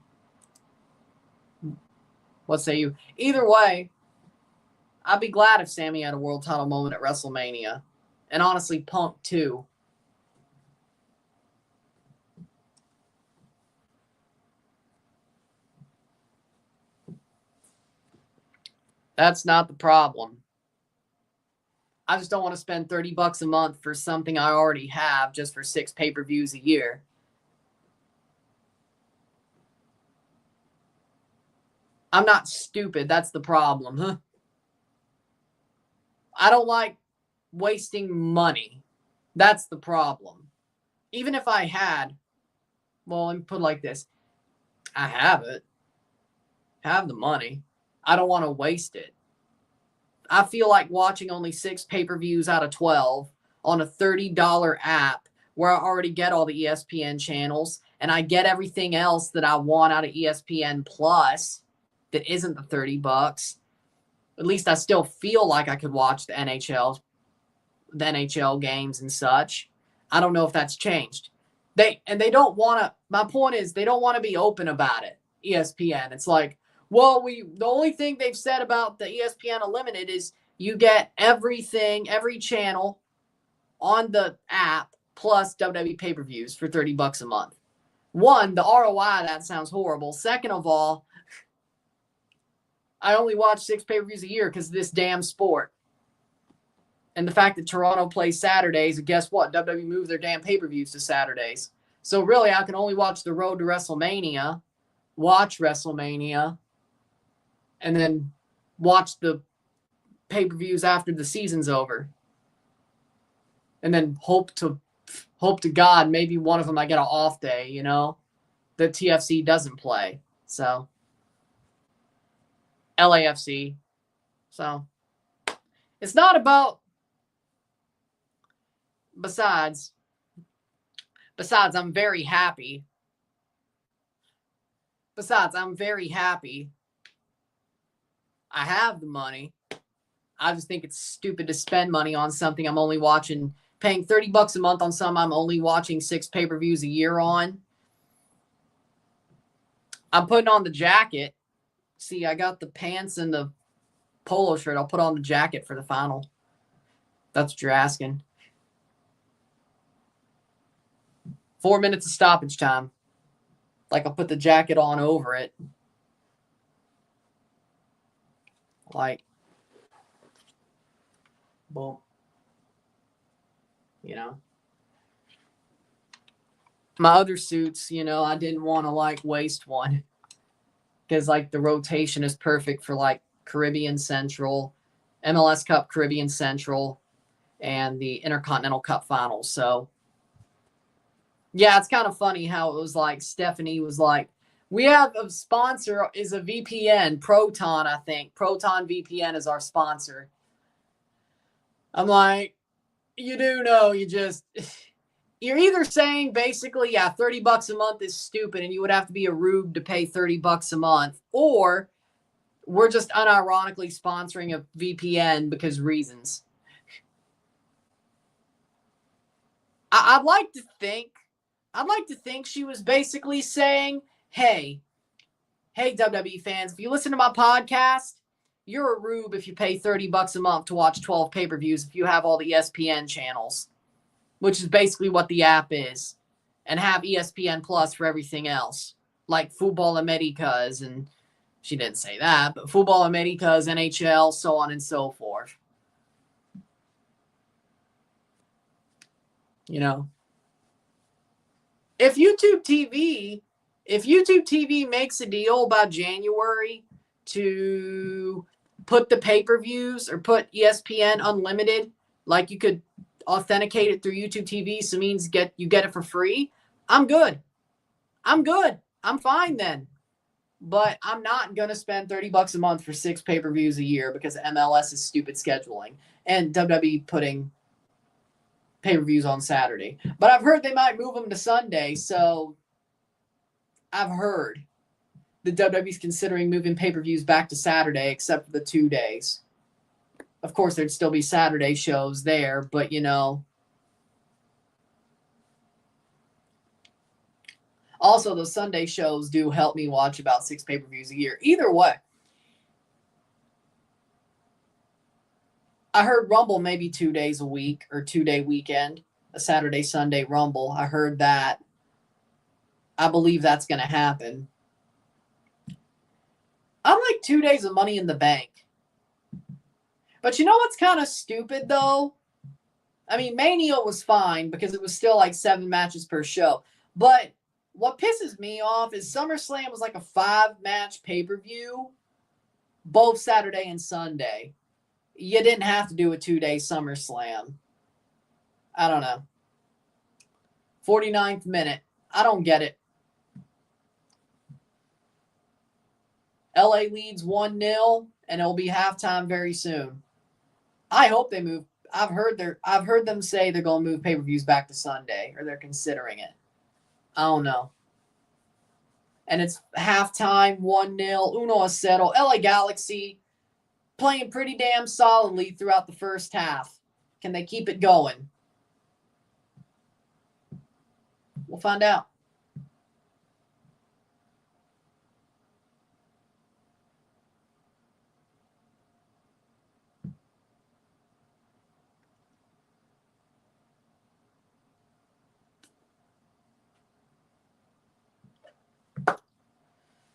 [SPEAKER 1] What say you? Either way, I'd be glad if Sammy had a world title moment at WrestleMania. And honestly, Punk too. That's not the problem. I just don't want to spend $30 a month for something I already have just for 6 pay-per-views a year. I'm not stupid. That's the problem, huh? I don't like wasting money. That's the problem. Even if I had, well, let me put it like this. I have it. Have the money. I don't want to waste it. I feel like watching only 6 pay-per-views out of 12 on a $30 app where I already get all the ESPN channels and I get everything else that I want out of ESPN Plus that isn't the $30. At least I still feel like I could watch the NHL games and such. I don't know if that's changed. They don't want to. My point is they don't want to be open about it. ESPN. It's like, well, the only thing they've said about the ESPN Unlimited is you get everything, every channel on the app plus WWE pay-per-views for $30 a month. One, the ROI, that sounds horrible. Second of all, I only watch 6 pay-per-views a year because of this damn sport. And the fact that Toronto plays Saturdays, and guess what? WWE moved their damn pay-per-views to Saturdays. So really, I can only watch the road to WrestleMania, watch WrestleMania, and then watch the pay-per-views after the season's over. And then hope to God maybe one of them I get an off day, you know? the TFC doesn't play. So LAFC. So it's not about besides I'm very happy. Besides, I'm very happy. I have the money. I just think it's stupid to spend money on something I'm only watching, paying $30 a month on something I'm only watching 6 pay-per-views a year on. I'm putting on the jacket. See, I got the pants and the polo shirt. I'll put on the jacket for the final. That's what you're asking. 4 minutes of stoppage time. Like, I'll put the jacket on over it. Like, boom. You know. My other suits, you know, I didn't want to, like, waste one. Because, like, the rotation is perfect for, like, Caribbean Central, MLS Cup Caribbean Central, and the Intercontinental Cup Finals. So, yeah, it's kind of funny how it was like Stephanie was like, we have a sponsor is a VPN, Proton, I think. Proton VPN is our sponsor. I'm like, you do know you're either saying basically, yeah, $30 a month is stupid and you would have to be a rube to pay $30 a month, or we're just unironically sponsoring a VPN because reasons. I'd like to think she was basically saying, hey, WWE fans, if you listen to my podcast, you're a rube if you pay $30 a month to watch 12 pay-per-views if you have all the ESPN channels, which is basically what the app is, and have ESPN Plus for everything else, like Football Americas, and she didn't say that, but Football Americas, NHL, so on and so forth. You know, if YouTube TV makes a deal about January to put the pay-per-views or put ESPN Unlimited, like you could authenticate it through YouTube TV, so it means you get it for free, I'm good. I'm fine then. But I'm not going to spend $30 a month for 6 pay-per-views a year because MLS is stupid scheduling and WWE putting pay-per-views on Saturday. But I've heard they might move them to Sunday, so I've heard the WWE's considering moving pay-per-views back to Saturday, except for the 2 days. Of course, there'd still be Saturday shows there, but, you know. Also, those Sunday shows do help me watch about 6 pay-per-views a year. Either way. I heard Rumble maybe 2 days a week or 2-day weekend, a Saturday, Sunday Rumble. I heard that. I believe that's going to happen. I'm like 2 days of Money in the Bank. But you know what's kind of stupid, though? I mean, Mania was fine because it was still like 7 matches per show. But what pisses me off is SummerSlam was like a 5-match pay-per-view, both Saturday and Sunday. You didn't have to do a 2-day SummerSlam. I don't know. 49th minute. I don't get it. LA leads 1-0, and it'll be halftime very soon. I hope they move. I've heard them say they're going to move pay-per-views back to Sunday, or they're considering it. I don't know. And it's halftime, 1-0, 1-0. LA Galaxy playing pretty damn solidly throughout the first half. Can they keep it going? We'll find out.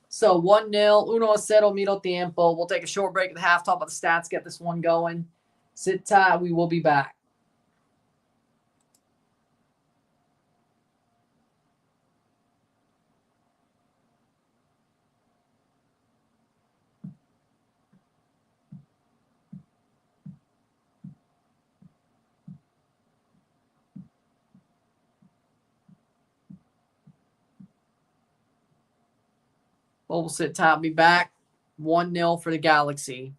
[SPEAKER 1] So 1-0, 1-0, medio tiempo. We'll take a short break at the half, talk about the stats, get this one going. Sit tight. We will be back. Bubble Sit Top me back. 1-0 for the Galaxy.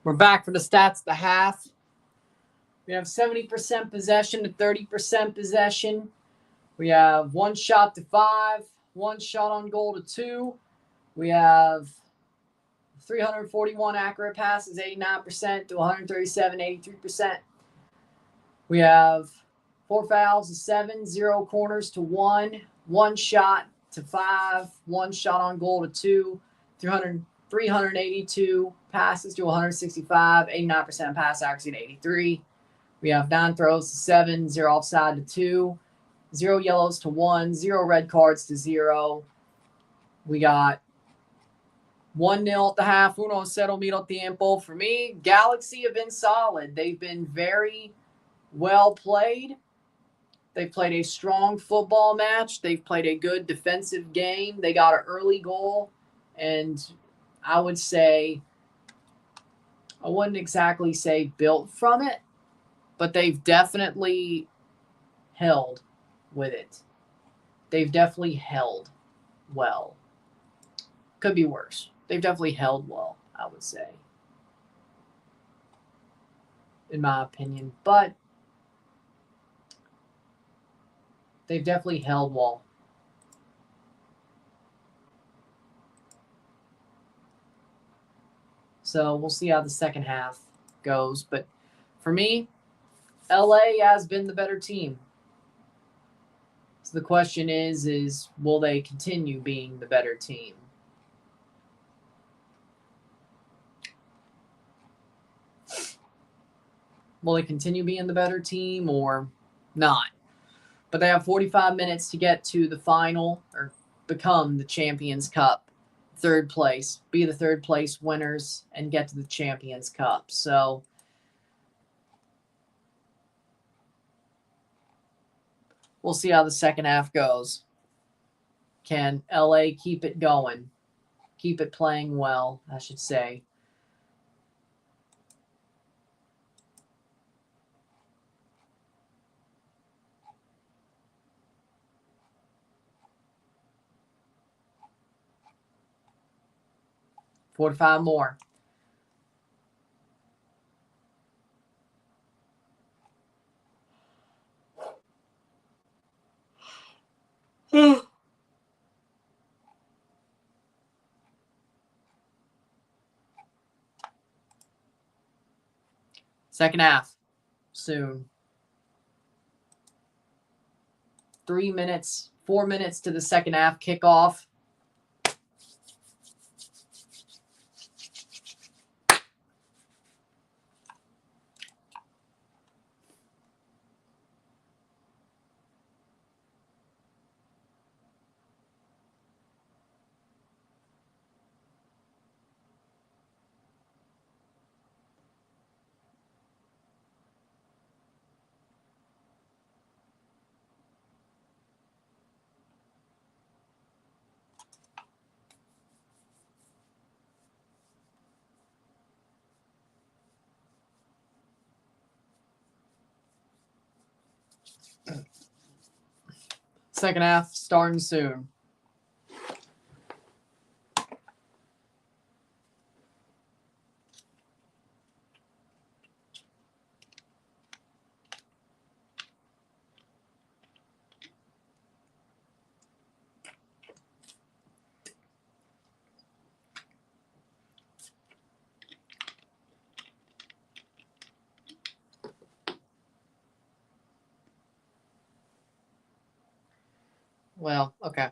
[SPEAKER 1] We're back for the stats at the half. We have 70% possession to 30% possession. We have 1 shot to 5, 1 shot on goal to 2. We have 341 accurate passes, 89% to 137, 83%. We have 4 fouls to 7, 0 corners to 1, 1 shot to 5, 1 shot on goal to 2, 382 passes to 165, 89% pass accuracy to 83. We have 9 throws to 7, 0 offside to 2, 0 yellows to 1, 0 red cards to 0. We got 1-0 at the half. 1-0 minuto tiempo. For me, Galaxy have been solid. They've been very well played. They've played a strong football match. They've played a good defensive game. They got an early goal. And I would say, I wouldn't exactly say built from it, but they've definitely held with it. They've definitely held well. Could be worse. They've definitely held well, I would say, in my opinion. But they've definitely held well. So we'll see how the second half goes. But for me, LA has been the better team. So the question is will they continue being the better team? Will they continue being the better team or not? But they have 45 minutes to get to the final or become the Champions Cup. Third place. Be the third place winners and get to the Champions Cup. So we'll see how the second half goes. Can LA keep it going? Keep it playing well, I should say. Four to 5 more. Second half. Soon. 3 minutes, 4 minutes to the second half kickoff. Second half starting soon. Well, okay.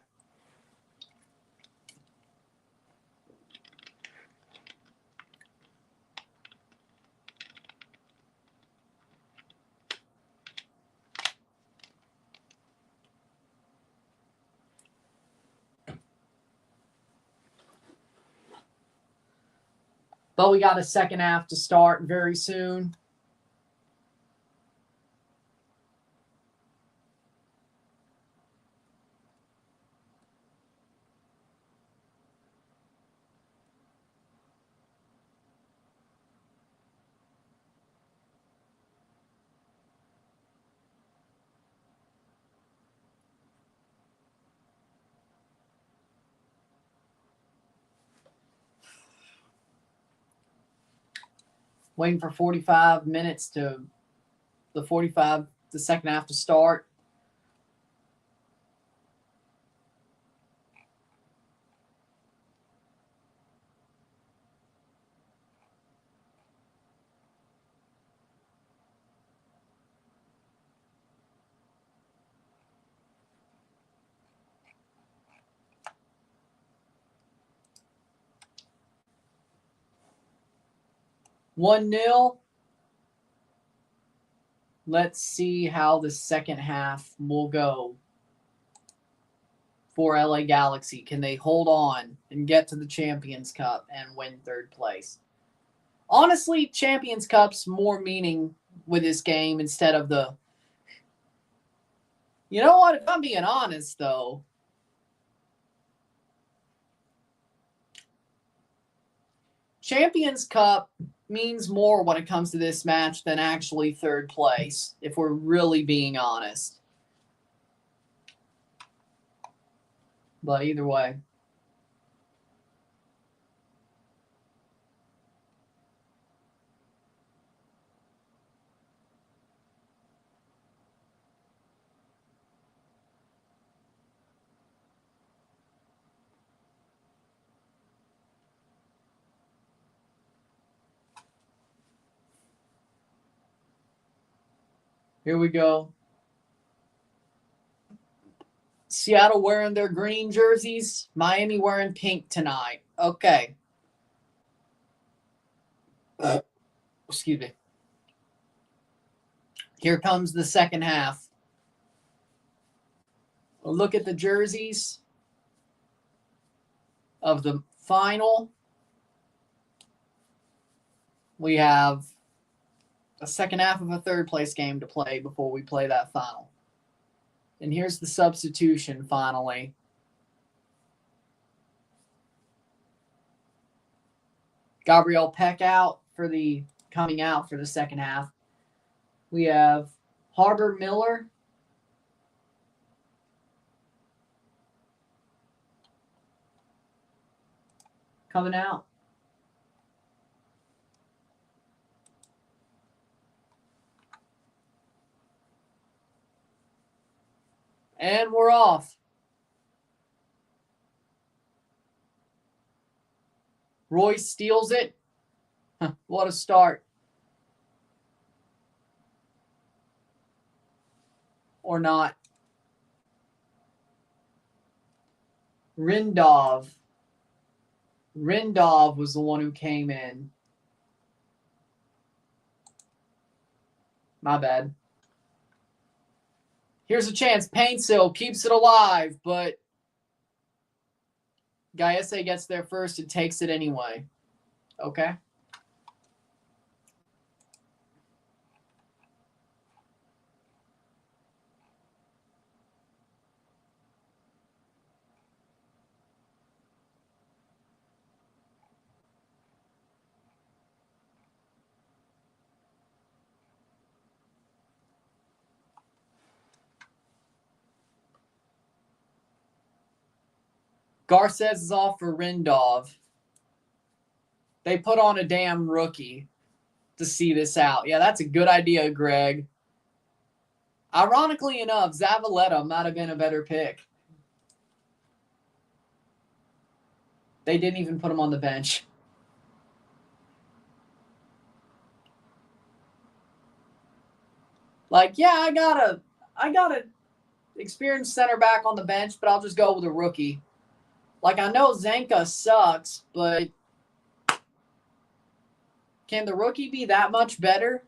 [SPEAKER 1] But we got a second half to start very soon. Waiting for 45 minutes to the second half to start. One 0. Let's see how the second half will go for LA Galaxy. Can they hold on and get to the Champions Cup and win third place? Honestly, Champions Cup's more meaning with this game instead of the... You know what? If I'm being honest, though, Champions Cup means more when it comes to this match than actually third place, if we're really being honest. But either way. Here we go. Seattle wearing their green jerseys. Miami wearing pink tonight. Okay. Excuse me. Here comes the second half. Look at the jerseys of the final. We have a second half of a third place game to play before we play that final. And here's the substitution finally. Gabriel Peck coming out for the second half. We have Harbor Miller. Coming out. And we're off. Royce steals it. What a start. Or not. Rindov was the one who came in. My bad. Here's a chance. Paintsill keeps it alive, but Gaese gets there first and takes it anyway. Okay. Garces is off for Rindov. They put on a damn rookie to see this out. Yeah, that's a good idea, Greg. Ironically enough, Zavaleta might have been a better pick. They didn't even put him on the bench. Like, yeah, I got a experienced center back on the bench, but I'll just go with a rookie. Like, I know Zenka sucks, but can the rookie be that much better?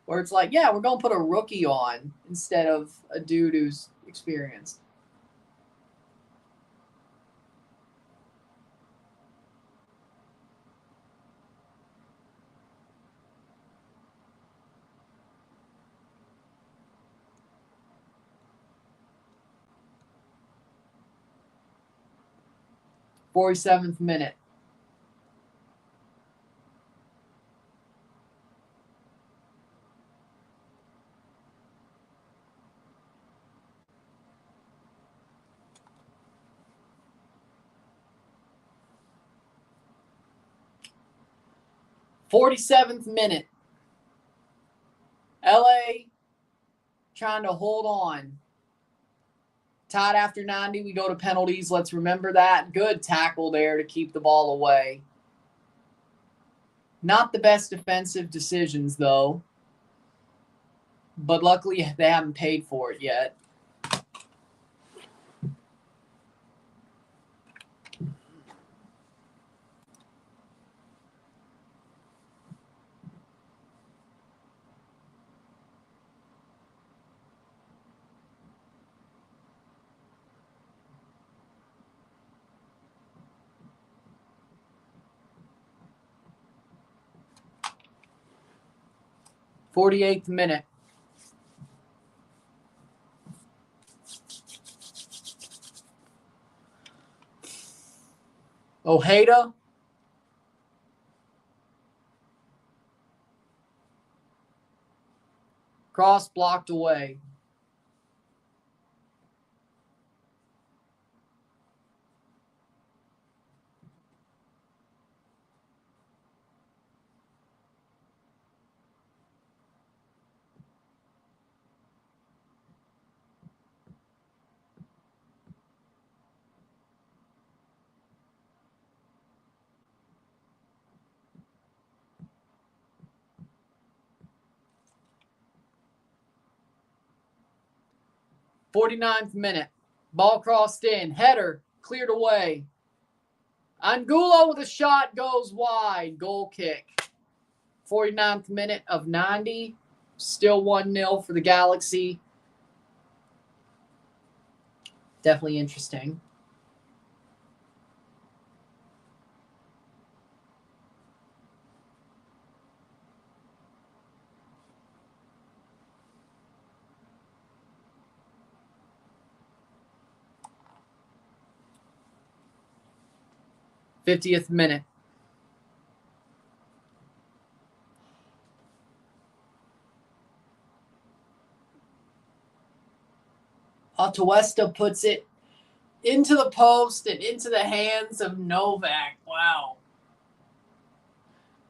[SPEAKER 1] Where it's like, yeah, we're going to put a rookie on instead of a dude who's experienced. .47th minute. 47th minute. LA trying to hold on. Tied after 90. We go to penalties. Let's remember that. Good tackle there to keep the ball away. Not the best defensive decisions, though. But luckily, they haven't paid for it yet. '48th minute. Ojeda. Cross blocked away. '49th minute. Ball crossed in. Header cleared away. Angulo with a shot goes wide. Goal kick. 49th minute of 90. Still 1-0 for the Galaxy. Definitely interesting. '50th minute. Atuesta puts it into the post and into the hands of Novak. Wow.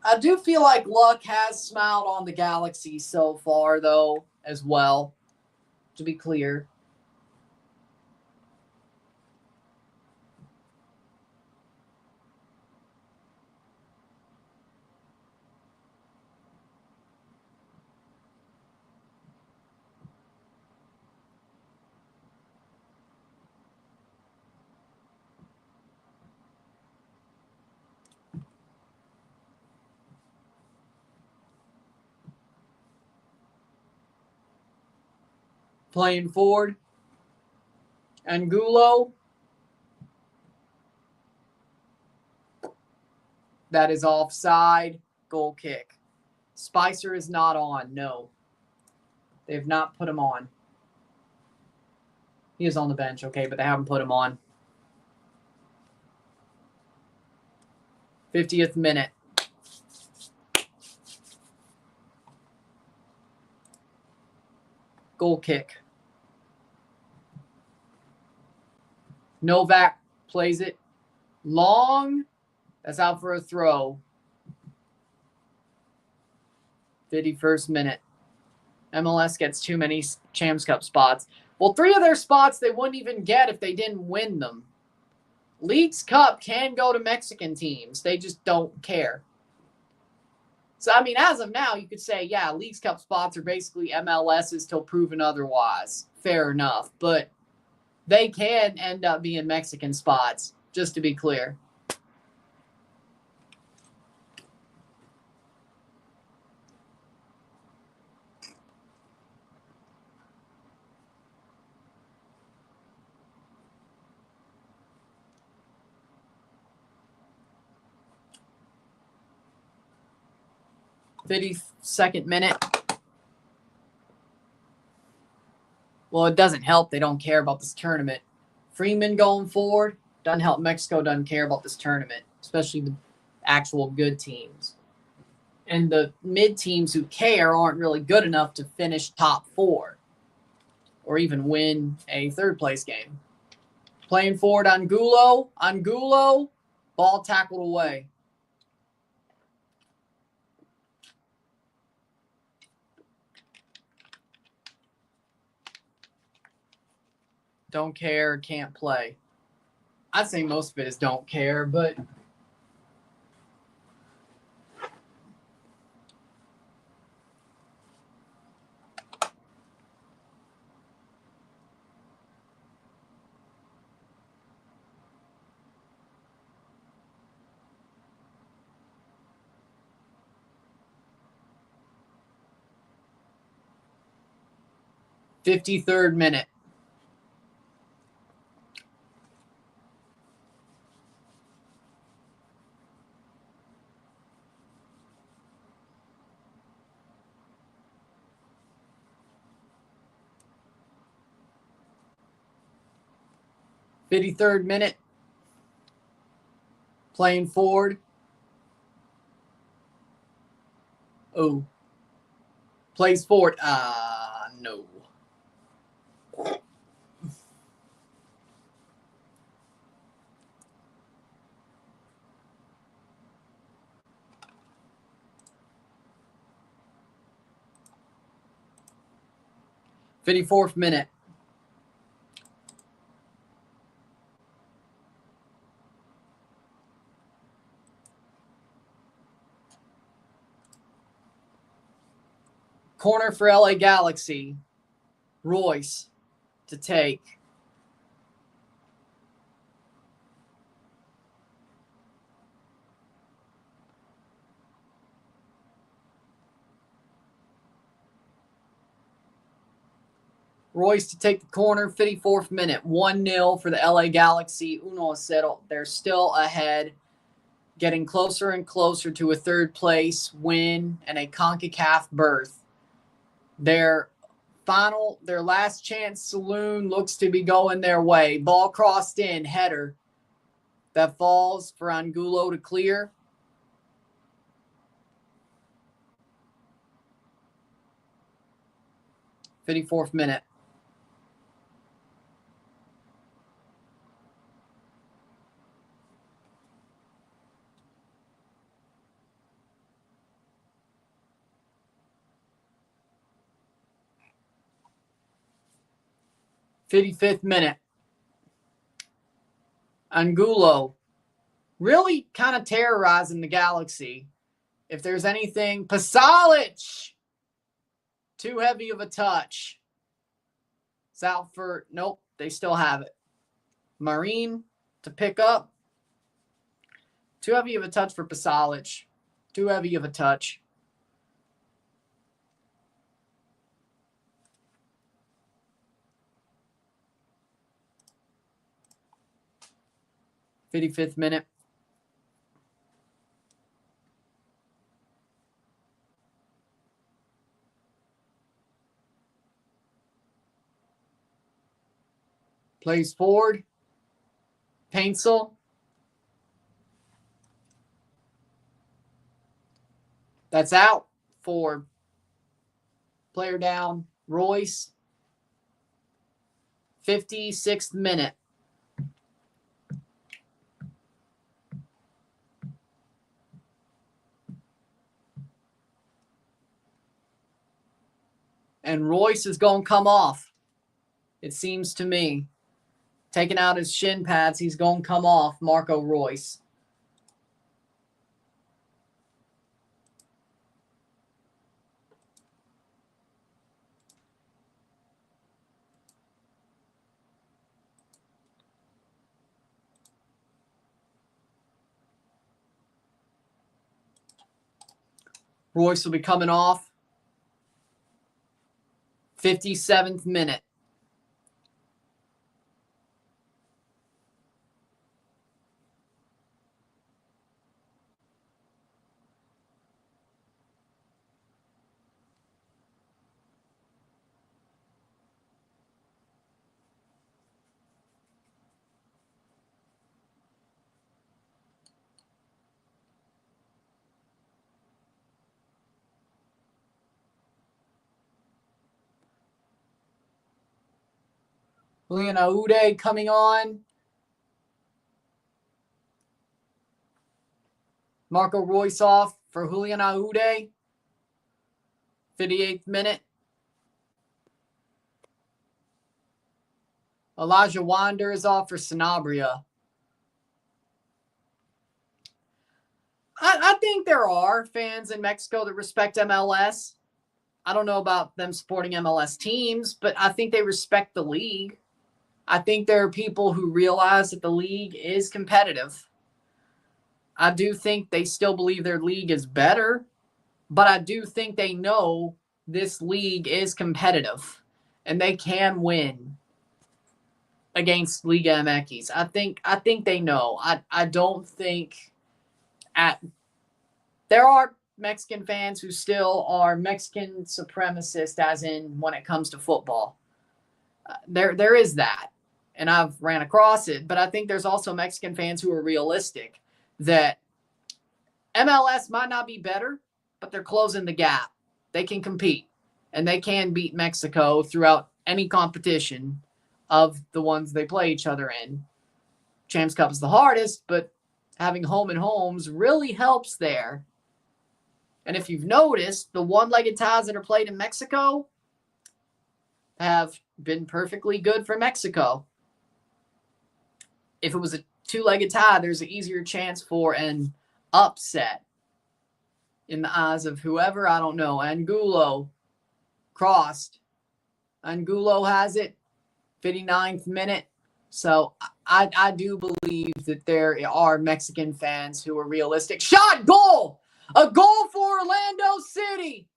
[SPEAKER 1] I do feel like luck has smiled on the Galaxy so far, though, as well, to be clear. Playing forward. Angulo. That is offside. Goal kick. Spicer is not on. No. They have not put him on. He is on the bench, okay, but they haven't put him on. 50th minute. Goal kick. Novak plays it long. That's out for a throw. 51st minute. MLS gets too many Champs Cup spots. Well, 3 of their spots they wouldn't even get if they didn't win them. Leagues Cup can go to Mexican teams. They just don't care. So, I mean, as of now, you could say, yeah, Leagues Cup spots are basically MLS's till proven otherwise. Fair enough. But they can end up being Mexican spots, just to be clear. '52nd minute. Well, it doesn't help. They don't care about this tournament. Freeman going forward doesn't help. Mexico doesn't care about this tournament, especially the actual good teams. And the mid teams who care aren't really good enough to finish top 4 or even win a 3rd place game. Playing forward, Angulo. Angulo, ball tackled away. Don't care, can't play. I'd say most of it is don't care, but .53 minute. .53 minute. Playing forward. Oh. Plays forward. No. .54 minute. Corner for LA Galaxy. Royce to take. Royce to take the corner, 54th minute. 1-0 for the LA Galaxy. 1-0. They're still ahead, getting closer and closer to a third place win and a CONCACAF berth. Their last chance saloon looks to be going their way. Ball crossed in, header. That falls for Angulo to clear. .54 minute. .55 minute. Angulo really kind of terrorizing the Galaxy. If there's anything, Pasalic, too heavy of a touch. It's out for, nope, they still have it. Marine to pick up. Too heavy of a touch for Pasalic. Too heavy of a touch. .55 minute. Plays forward. Pencil. That's out for player down. Royce. 56th minute. And Royce is going to come off. It seems to me. Taking out his shin pads, he's going to come off. Marco Royce. Royce will be coming off. 57th minute. Julian Aude coming on. Marco Royce off for Julian Aude. 58th minute. Elijah Wander is off for Sanabria. I think there are fans in Mexico that respect MLS. I don't know about them supporting MLS teams, but I think they respect the league. I think there are people who realize that the league is competitive. I do think they still believe their league is better, but I do think they know this league is competitive and they can win against Liga MX. I think they know. I don't think there are Mexican fans who still are Mexican supremacist, as in when it comes to football. There is that, and I've ran across it. But I think there's also Mexican fans who are realistic that MLS might not be better, but they're closing the gap. They can compete, and they can beat Mexico throughout any competition of the ones they play each other in. Champs Cup is the hardest, but having home and homes really helps there. And if you've noticed, the one-legged ties that are played in Mexico have been perfectly good for Mexico. If it was a two-legged tie, there's an easier chance for an upset in the eyes of whoever, I don't know. Angulo crossed. Angulo has it, 59th minute. So I do believe that there are Mexican fans who are realistic. Shot, goal! A goal for Orlando City.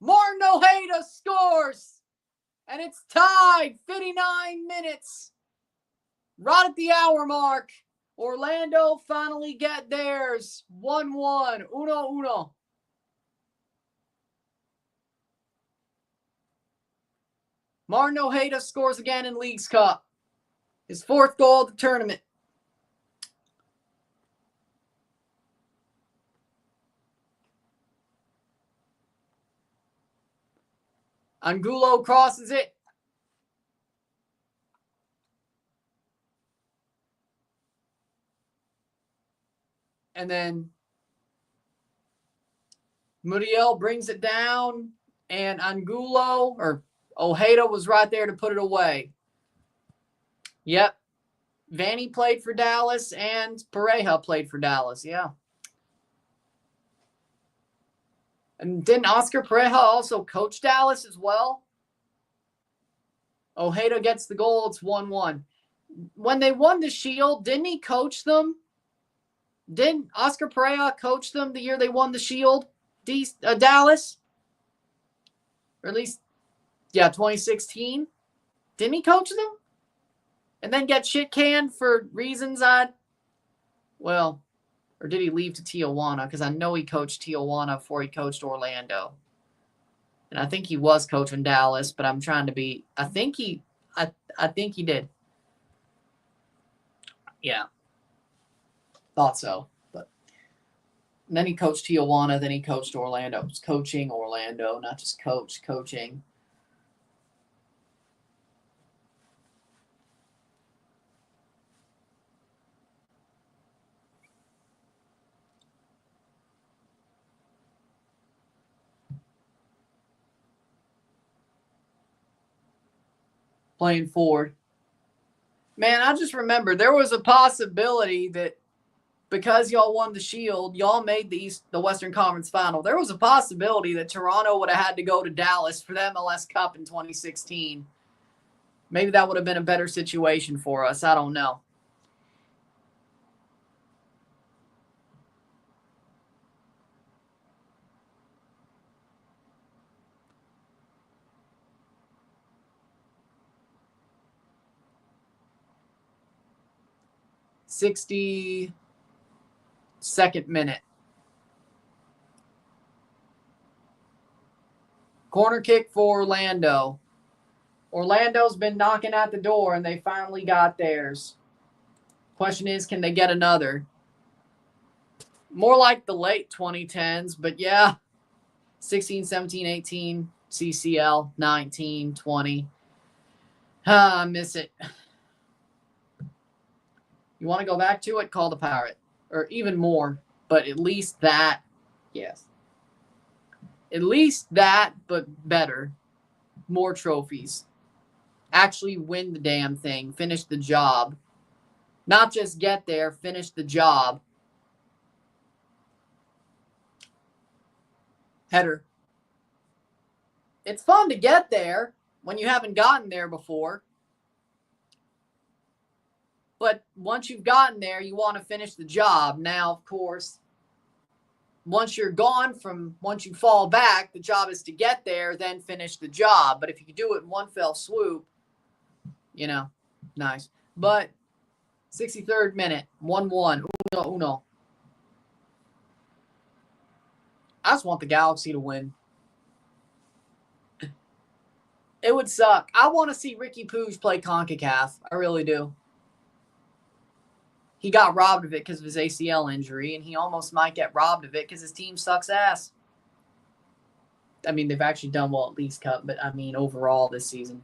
[SPEAKER 1] Martin Ojeda scores. And it's tied, 59 minutes. Right at the hour mark. Orlando finally get theirs. 1-1. 1-1. Martin Ojeda scores again in Leagues Cup. His fourth goal of the tournament. Angulo crosses it. And then Muriel brings it down. And Angulo, or Ojeda, was right there to put it away. Yep. Vanny played for Dallas and Pareja played for Dallas. Yeah. And didn't Oscar Pareja also coach Dallas as well? Ojeda gets the goal. It's 1-1. When they won the Shield, didn't he coach them? Didn't Oscar Pareja coach them the year they won the Shield? Dallas? Or at least, 2016. Didn't he coach them? And then get shit canned for reasons or did he leave to Tijuana? Because I know he coached Tijuana before he coached Orlando. And I think he was coaching Dallas, but I'm trying to be. I think he did. Yeah. Thought so. But then he coached Tijuana, then he coached Orlando. He was coaching Orlando, not just coaching. Playing forward. Man, I just remember there was a possibility that because y'all won the Shield, y'all made the Western Conference Final. There was a possibility that Toronto would have had to go to Dallas for the MLS Cup in 2016. Maybe that would have been a better situation for us. I don't know. '60 second minute. Corner kick for Orlando. Orlando's been knocking at the door, and they finally got theirs. Question is, can they get another? More like the late 2010s, but yeah. 16, 17, 18, CCL, 19, 20. I miss it. You want to go back to it? Call the Pirate. Or even more, but at least that, yes. At least that, but better. More trophies. Actually win the damn thing. Finish the job. Not just get there, finish the job. Header. It's fun to get there when you haven't gotten there before. But once you've gotten there, you want to finish the job. Now, of course, once you're gone once you fall back, the job is to get there, then finish the job. But if you do it in one fell swoop, you know, nice. But 63rd minute, 1-1. Uno. I just want the Galaxy to win. It would suck. I want to see Ricky Puig play CONCACAF. I really do. He got robbed of it because of his ACL injury, and he almost might get robbed of it because his team sucks ass. I mean, they've actually done well at Leagues Cup, but I mean, overall this season.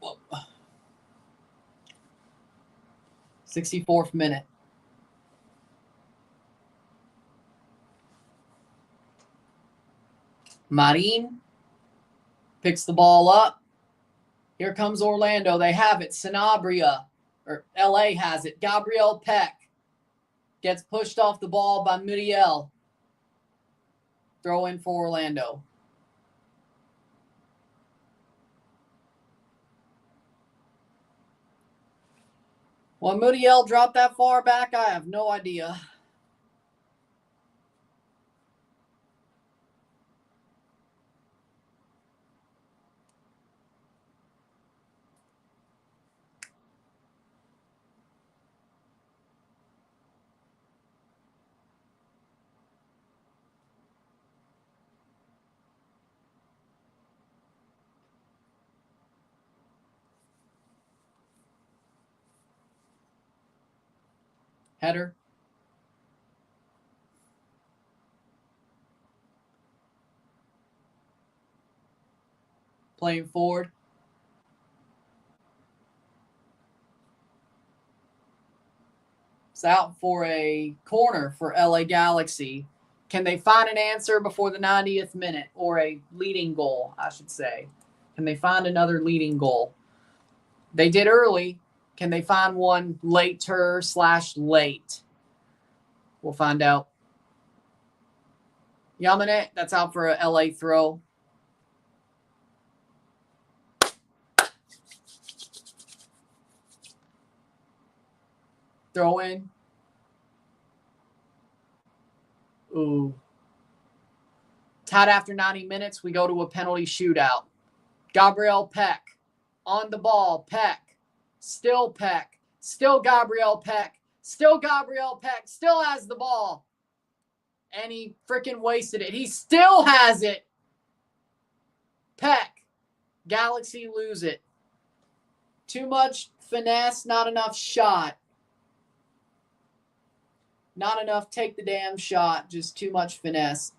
[SPEAKER 1] Whoa. 64th minute. Marin picks the ball up. Here comes Orlando. They have it. Sanabria, or LA has it. Gabriel Peck gets pushed off the ball by Muriel. Throw in for Orlando. Well, Muriel dropped that far back, I have no idea. Header. Playing forward. It's out for a corner for LA Galaxy. Can they find an answer before the 90th minute? Or a leading goal, I should say. Can they find another leading goal? They did early. Can they find one later/late? We'll find out. Yamane, that's out for a LA throw. Throw in. Ooh. Tied after 90 minutes, we go to a penalty shootout. Gabriel Peck on the ball. Peck. Still Peck. Still Gabriel Peck. Still Gabriel Peck. Still has the ball. And he freaking wasted it. He still has it. Peck. Galaxy lose it. Too much finesse, not enough shot. Not enough take the damn shot. Just too much finesse.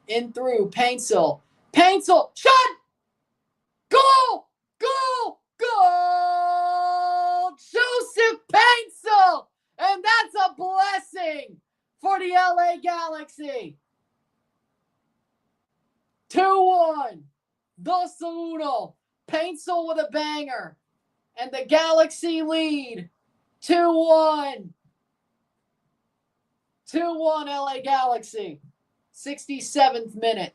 [SPEAKER 1] In through. Paintsill. Paintsill. Shot! Goal! Goal! Goal! Joseph Paintsill! And that's a blessing for the LA Galaxy. 2-1. 2-1. Paintsill with a banger. And the Galaxy lead. 2-1. 2-1 LA Galaxy. 67th minute.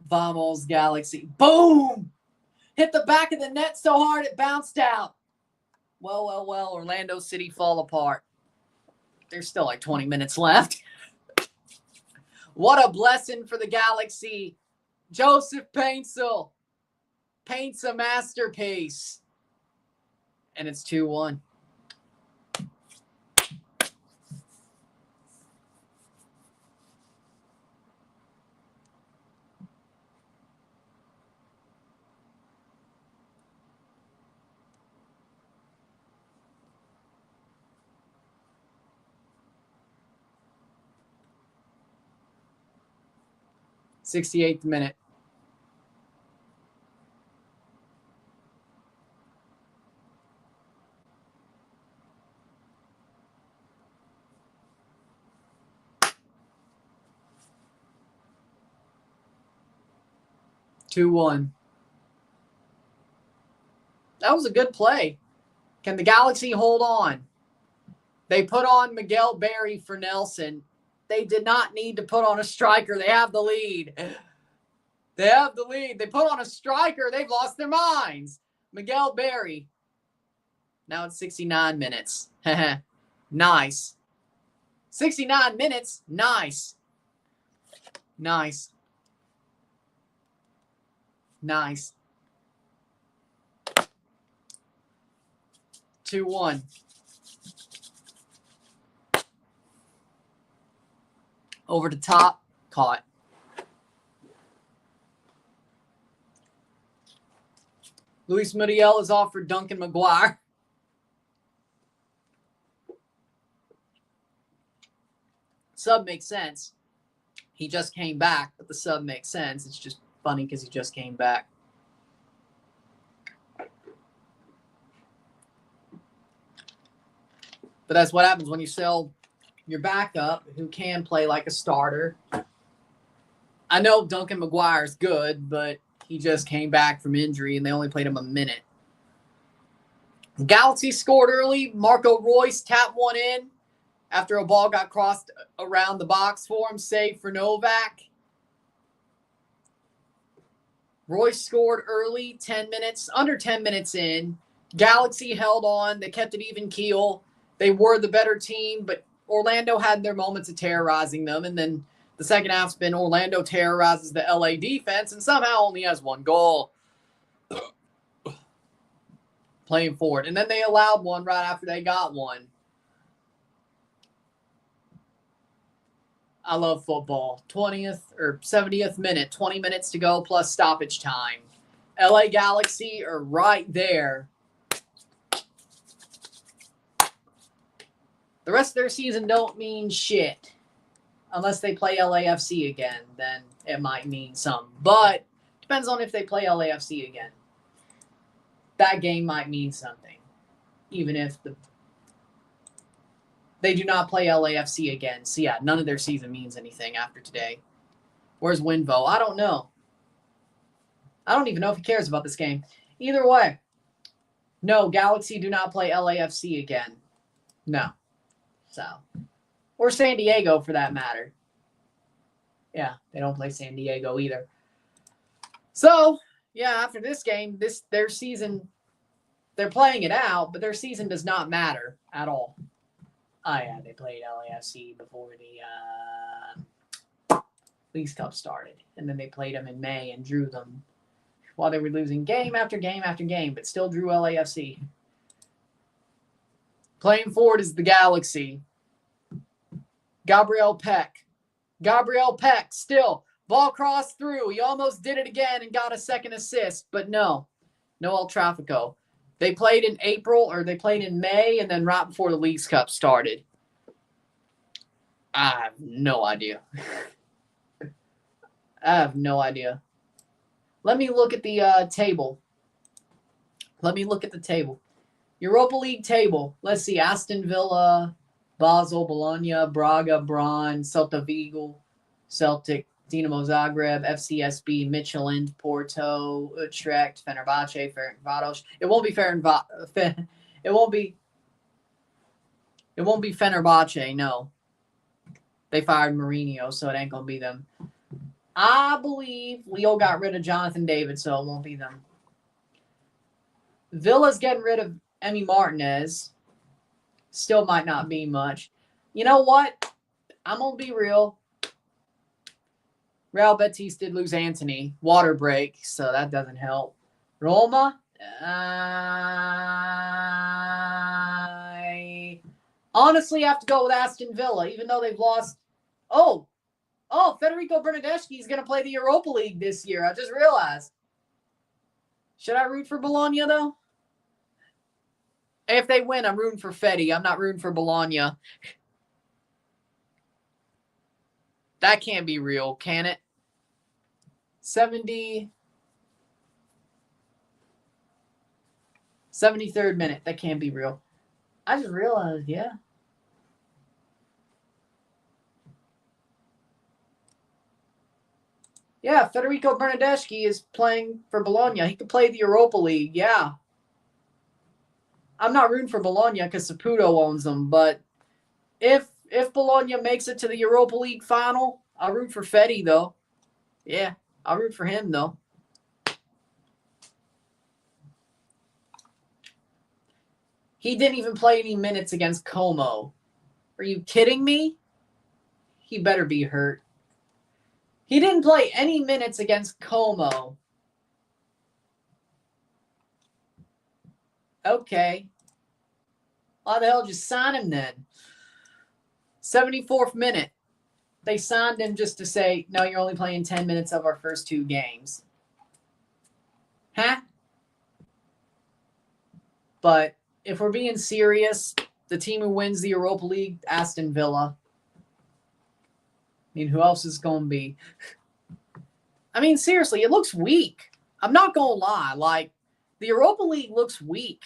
[SPEAKER 1] Vamos Galaxy. Boom! Hit the back of the net so hard it bounced out. Well. Orlando City fall apart. There's still like 20 minutes left. What a blessing for the Galaxy. Joseph Paintsill paints a masterpiece. And it's 2-1. 68th minute. Two one. That was a good play. Can the Galaxy hold on? They put on Miguel Berry for Nelson. They did not need to put on a striker. They have the lead. They have the lead. They put on a striker. They've lost their minds. Miguel Berry. Now it's 69 minutes. Nice. 69 minutes. Nice. Nice. Nice. 2-1. Over the top. Caught. Luis Muriel is off for Duncan McGuire. Sub makes sense. He just came back, but the sub makes sense. It's just funny because he just came back. But that's what happens when you sell your backup who can play like a starter. I know Duncan McGuire's good, but he just came back from injury and they only played him a minute. Galaxy scored early. Marco Royce tapped one in after a ball got crossed around the box for him. Save for Novak. Royce scored early, 10 minutes, under 10 minutes in. Galaxy held on. They kept it even keel. They were the better team, but Orlando had their moments of terrorizing them. And then the second half's been Orlando terrorizes the LA defense and somehow only has one goal. Playing forward. And then they allowed one right after they got one. I love football. 20th or 70th minute, 20 minutes to go plus stoppage time. LA Galaxy are right there. The rest of their season don't mean shit. Unless they play LAFC again, then it might mean some. But depends on if they play LAFC again. That game might mean something. Even if they do not play LAFC again. So yeah, none of their season means anything after today. Where's Winvo? I don't know. I don't even know if he cares about this game. Either way. No, Galaxy do not play LAFC again. No. So. Or San Diego, for that matter. Yeah, they don't play San Diego either. So, yeah, after this game, their season, they're playing it out, but their season does not matter at all. Oh, yeah, they played LAFC before the Leagues Cup started. And then they played them in May and drew them while they were losing game after game after game, but still drew LAFC. Playing forward is the Galaxy. Gabriel Peck. Gabriel Peck still. Ball crossed through. He almost did it again and got a second assist, but no. No El Trafico. They played in April, or they played in May, and then right before the Leagues Cup started. I have no idea. I have no idea. Let me look at the table. Let me look at the table. Europa League table. Let's see. Aston Villa, Basel, Bologna, Braga, Braun, Celta Vigo, Celtic, Dinamo Zagreb, FCSB, Midtjylland, Porto, Utrecht, Fenerbahce, Ferencváros. It won't be Fenerbahce. It won't be Fenerbahce, no. They fired Mourinho, so it ain't going to be them. I believe Leo got rid of Jonathan David, so it won't be them. Villa's getting rid of Emi Martinez. Still might not be much. You know what? I'm going to be real. Real Betis did lose Anthony. Water break, so that doesn't help. Roma? I honestly have to go with Aston Villa, even though they've lost. Oh, Federico Bernardeschi is going to play the Europa League this year. I just realized. Should I root for Bologna, though? If they win, I'm rooting for Fedi. I'm not rooting for Bologna. That can't be real, can it? 73rd minute. That can't be real. I just realized, yeah. Yeah, Federico Bernardeschi is playing for Bologna. He could play the Europa League, yeah. I'm not rooting for Bologna because Saputo owns them, but if Bologna makes it to the Europa League final, I'll root for Fedi, though. Yeah, I'll root for him, though. He didn't even play any minutes against Como. Are you kidding me? He better be hurt. He didn't play any minutes against Como. Okay. Why the hell just sign him then? 74th minute. They signed him just to say, no, you're only playing 10 minutes of our first 2 games. Huh? But if we're being serious, the team who wins the Europa League, Aston Villa. I mean, who else is going to be? I mean, seriously, it looks weak. I'm not going to lie. Like, the Europa League looks weak.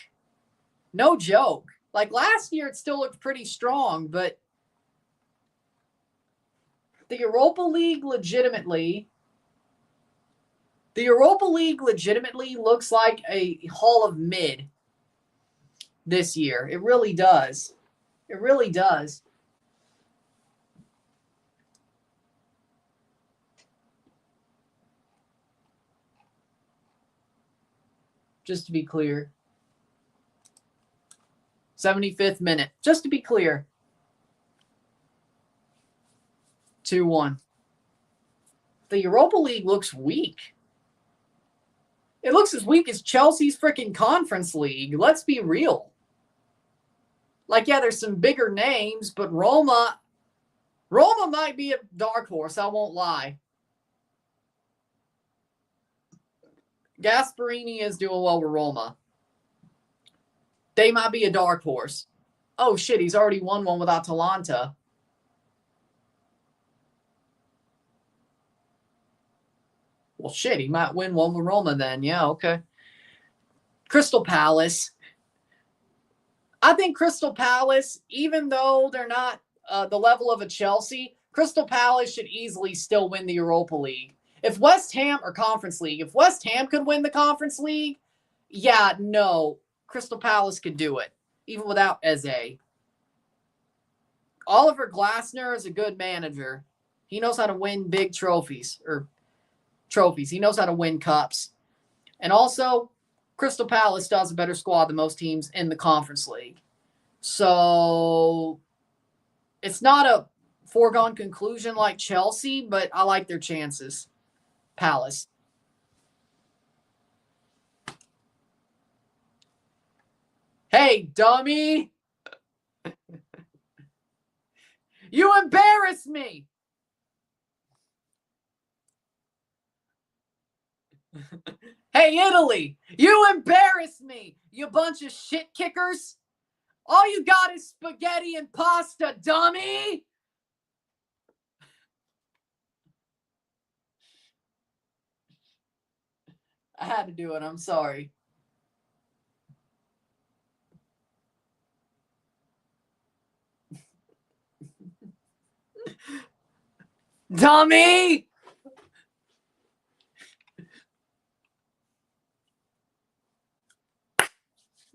[SPEAKER 1] No joke. Like, last year, it still looked pretty strong, but the Europa League legitimately looks like a Hall of Mid this year. It really does. It really does. Just to be clear. 75th minute. Just to be clear. 2-1. The Europa League looks weak. It looks as weak as Chelsea's freaking Conference League. Let's be real. Like, yeah, there's some bigger names, but Roma might be a dark horse, I won't lie. Gasparini is doing well with Roma. They might be a dark horse. Oh, shit, he's already won one with Atalanta. Well, shit, he might win one with Roma then. Yeah, okay. Crystal Palace. I think Crystal Palace, even though they're not the level of a Chelsea, Crystal Palace should easily still win the Europa League. If West Ham, or Conference League, if West Ham could win the Conference League, yeah, no, Crystal Palace could do it, even without Eze. Oliver Glasner is a good manager. He knows how to win big trophies. He knows how to win cups. And also, Crystal Palace does a better squad than most teams in the Conference League. So it's not a foregone conclusion like Chelsea, but I like their chances. Palace. Hey, dummy! You embarrass me! Hey, Italy! You embarrass me! You bunch of shit kickers! All you got is spaghetti and pasta, dummy! I had to do it. I'm sorry. Dummy!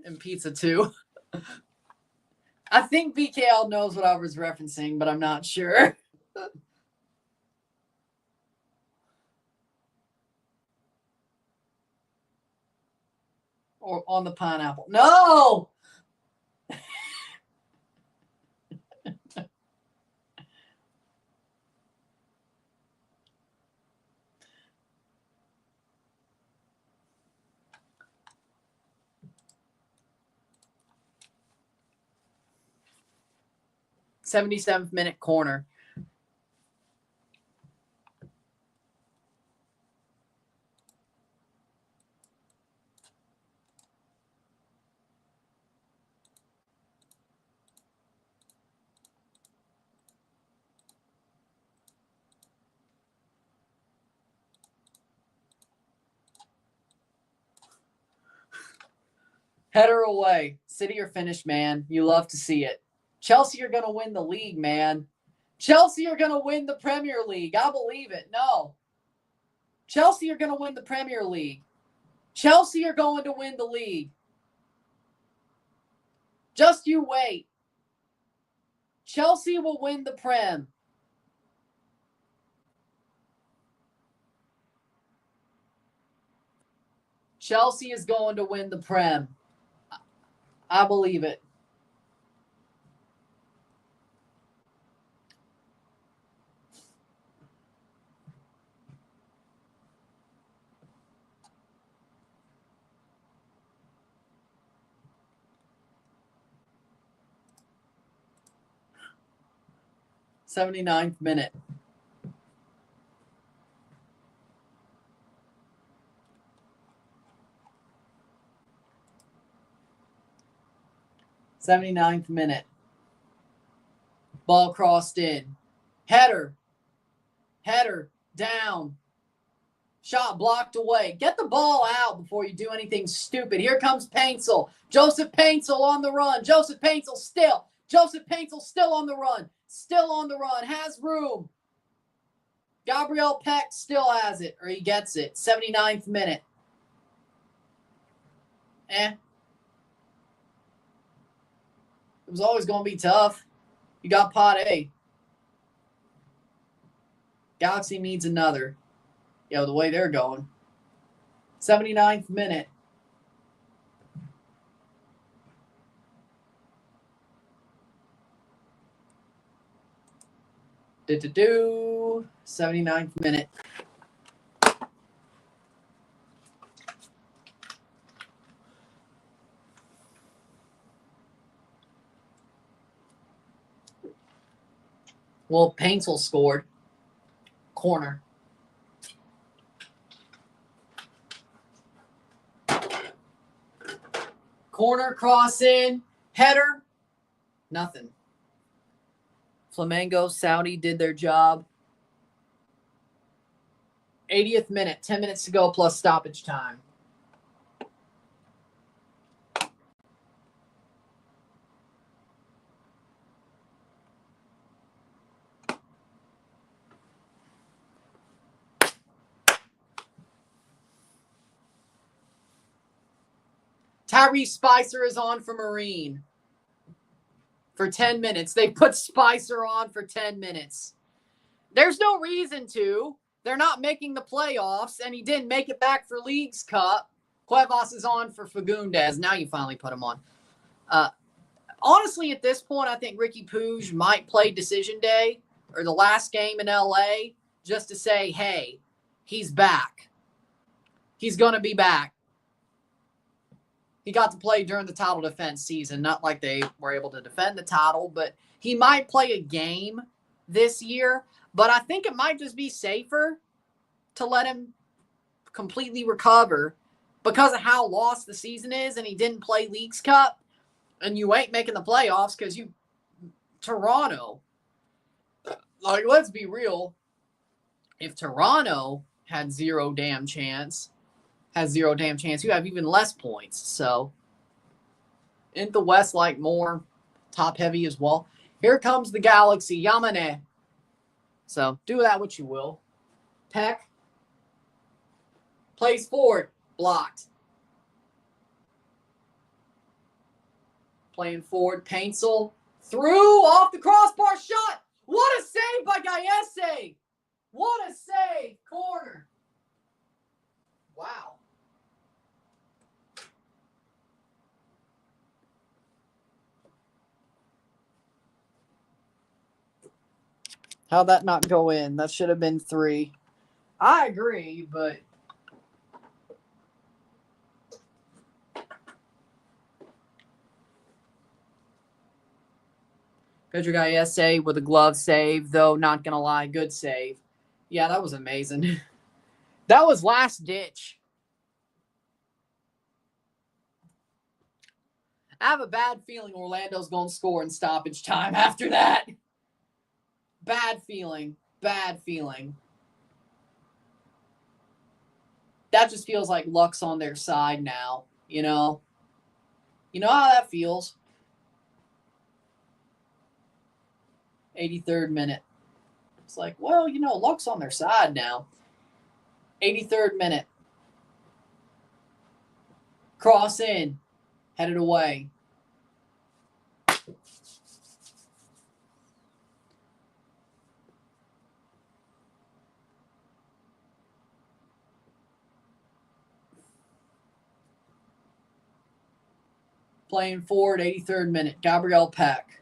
[SPEAKER 1] And pizza too. I think BKL knows what I was referencing, but I'm not sure. Or on the pineapple. No! '77th minute corner. Header away. City or finish, man. You love to see it. Chelsea are going to win the league, man. Chelsea are going to win the Premier League. I believe it. No. Chelsea are going to win the Premier League. Chelsea are going to win the league. Just you wait. Chelsea will win the Prem. Chelsea is going to win the Prem. I believe it. '79th minute. '79th minute. Ball crossed in. Header. Header. Down. Shot blocked away. Get the ball out before you do anything stupid. Here comes Paintsel. Joseph Paintsel on the run. Joseph Paintsel still. Joseph Paintsel still on the run. Still on the run. Has room. Gabriel Peck still has it, or he gets it. '79th minute. It was always going to be tough. You got pot A. Galaxy needs another. Yo, the way they're going. '79th minute. '79th minute. Well, Paintsel scored. Corner. Corner, cross in, header, nothing. Flamengo, Saudi did their job. 80th minute, 10 minutes to go plus stoppage time. Tyrese Spicer is on for Marine for 10 minutes. They put Spicer on for 10 minutes. There's no reason to. They're not making the playoffs, and he didn't make it back for Leagues Cup. Cuevas is on for Fagundes. Now you finally put him on. Honestly, at this point, I think Ricky Puig might play Decision Day or the last game in LA just to say, hey, he's back. He's going to be back. He got to play during the title defense season, not like they were able to defend the title, but he might play a game this year. But I think it might just be safer to let him completely recover because of how lost the season is, and he didn't play Leagues Cup, and you ain't making the playoffs because you Toronto. Like, let's be real. If Toronto had zero damn chance, you have even less points. So, in the West, like more top heavy as well. Here comes the Galaxy, Yamane. So, do that what you will. Peck plays forward, blocked. Playing forward, Paintsel through off the crossbar shot. What a save by Gallese! What a save! Corner. Wow. How'd that not go in? That should have been 3. I agree, but Pedro Gallese with a glove save, though not going to lie, good save. Yeah, that was amazing. That was last ditch. I have a bad feeling Orlando's going to score in stoppage time after that. Bad feeling. Bad feeling. That just feels like luck's on their side now, you know? You know how that feels. 83rd minute. It's like, well, you know, luck's on their side now. 83rd minute. Cross in. Headed away. Playing forward, 83rd minute. Gabriel Peck.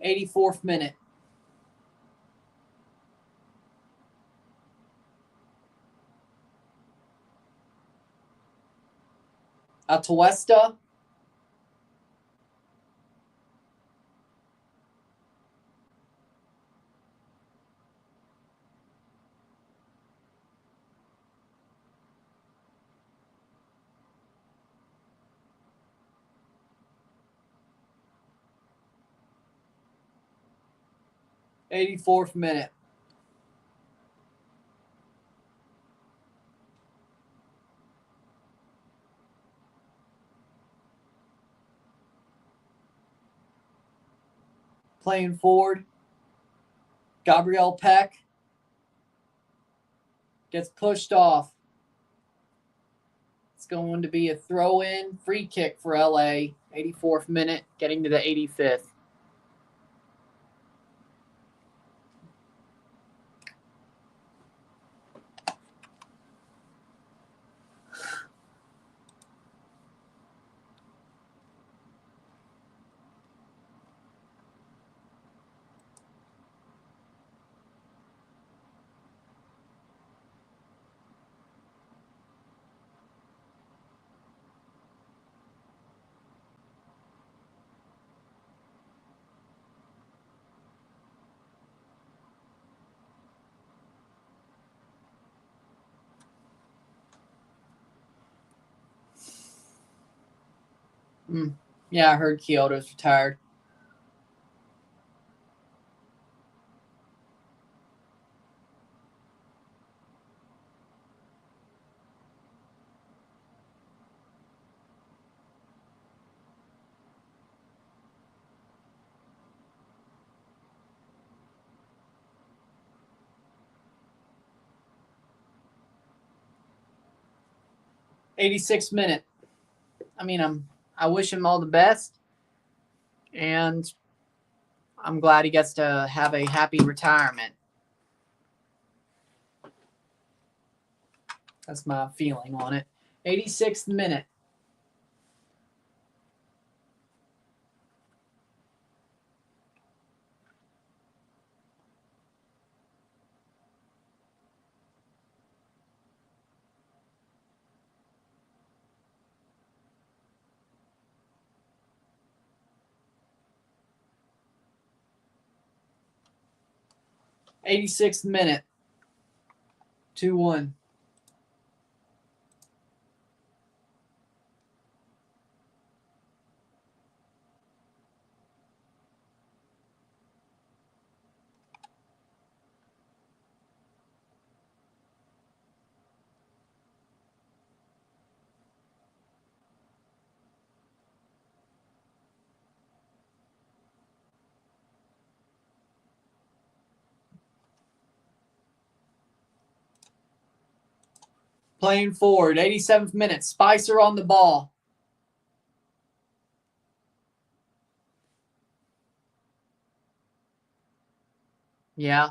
[SPEAKER 1] '84th minute. Atuesta. '84th minute. Playing forward. Gabriel Peck gets pushed off. It's going to be a throw-in free kick for LA. 84th minute, getting to the 85th. Yeah, I heard Kyoto's retired. '86th minute. I mean, I wish him all the best, and I'm glad he gets to have a happy retirement. That's my feeling on it. 86th minute. '86th minute. 2-1. Playing forward, 87th minute. Spicer on the ball. Yeah.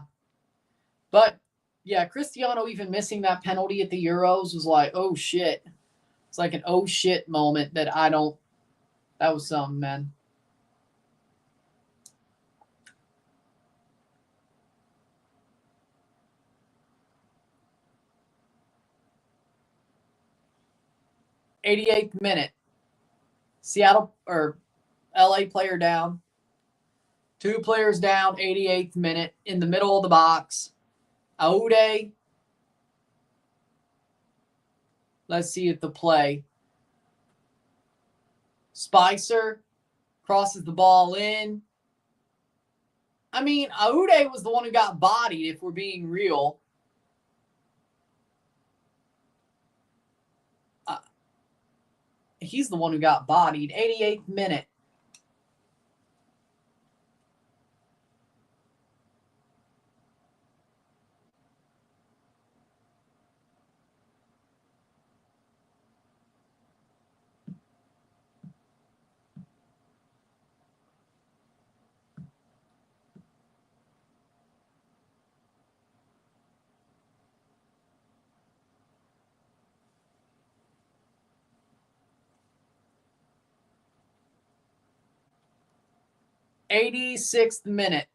[SPEAKER 1] But, yeah, Cristiano even missing that penalty at the Euros was like, oh, shit. It's like an oh, shit moment that that was something, man. '88th minute. Seattle or LA player down. 2 players down, 88th minute, in the middle of the box. Aude. Let's see at the play. Spicer crosses the ball in. I mean, Aude was the one who got bodied, if we're being real. He's the one who got bodied. 88th minute. '86th minute.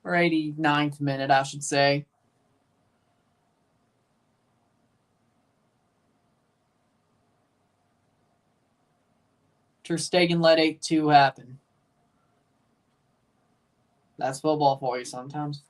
[SPEAKER 1] Or 89th minute, I should say. Ter Stegen let 8-2 happen. That's football for you sometimes.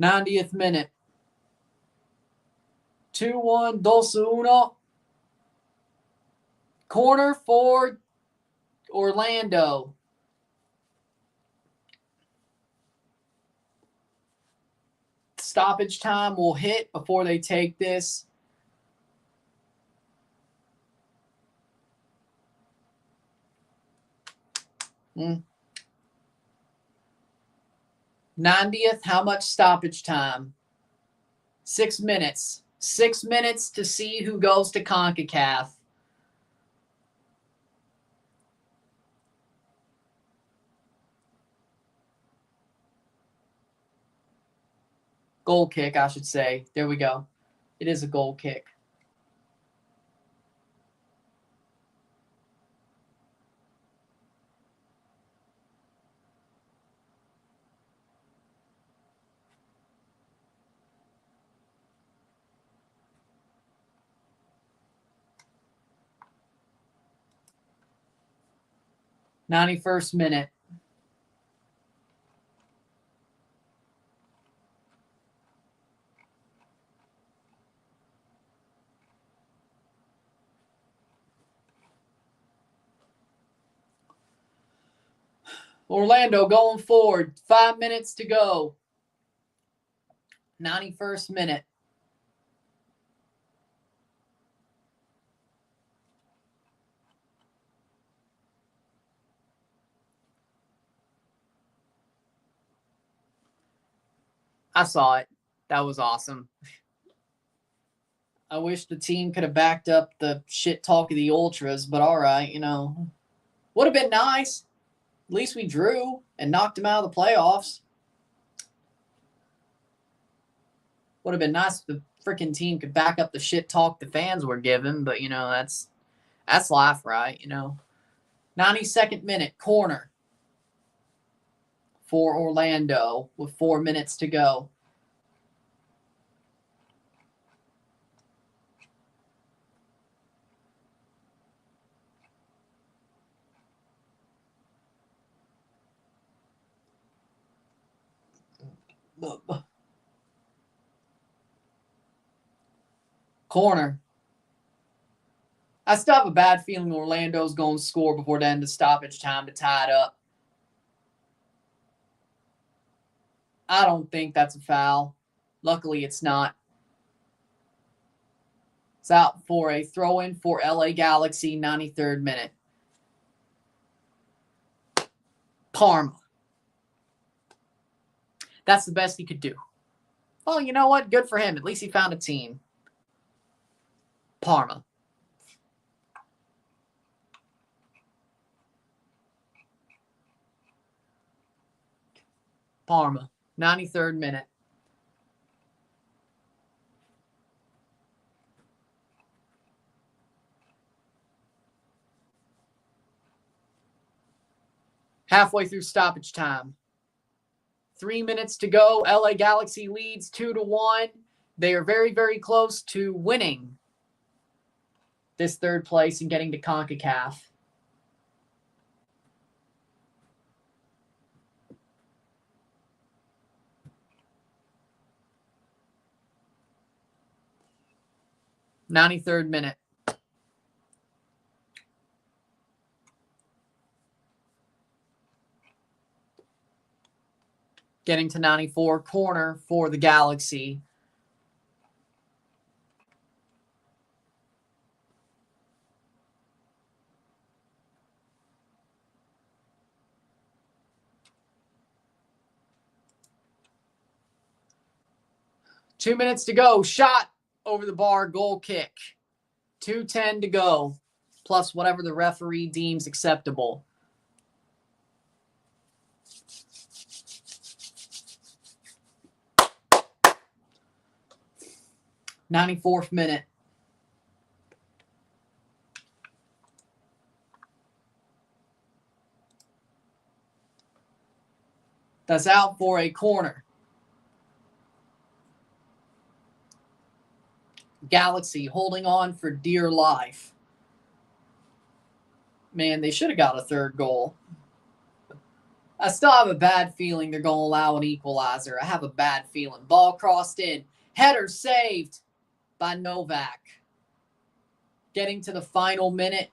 [SPEAKER 1] '90th minute. 2-1, 2-1. Corner for Orlando. Stoppage time will hit before they take this. Mm. 90th, how much stoppage time? 6 minutes. 6 minutes to see who goes to CONCACAF. Goal kick, I should say. There we go. It is a goal kick. '91st minute. Orlando going forward. 5 minutes to go. 91st minute. I saw it. That was awesome. I wish the team could have backed up the shit talk of the Ultras, but all right, Would have been nice. At least we drew and knocked them out of the playoffs. Would have been nice if the freaking team could back up the shit talk the fans were giving, but, that's life, right? 92nd minute, corner for Orlando with 4 minutes to go. Corner. I still have a bad feeling Orlando's going to score before the end of stoppage time to tie it up. I don't think that's a foul. Luckily, it's not. It's out for a throw-in for LA Galaxy, 93rd minute. Parma. That's the best he could do. Well, you know what? Good for him. At least he found a team. Parma. Parma. 93rd minute. Halfway through stoppage time. 3 minutes to go. LA Galaxy leads 2-1. They are very, very close to winning this third place and getting to CONCACAF. '93rd minute. Getting to 94, corner for the Galaxy. Two minutes to go. Shot over the bar, goal kick. 2:10 to go, plus whatever the referee deems acceptable. '94th minute. That's out for a corner. Galaxy holding on for dear life. Man, they should have got a third goal. I still have a bad feeling they're going to allow an equalizer. I have a bad feeling. Ball crossed in. Header saved by Novak. Getting to the final minute.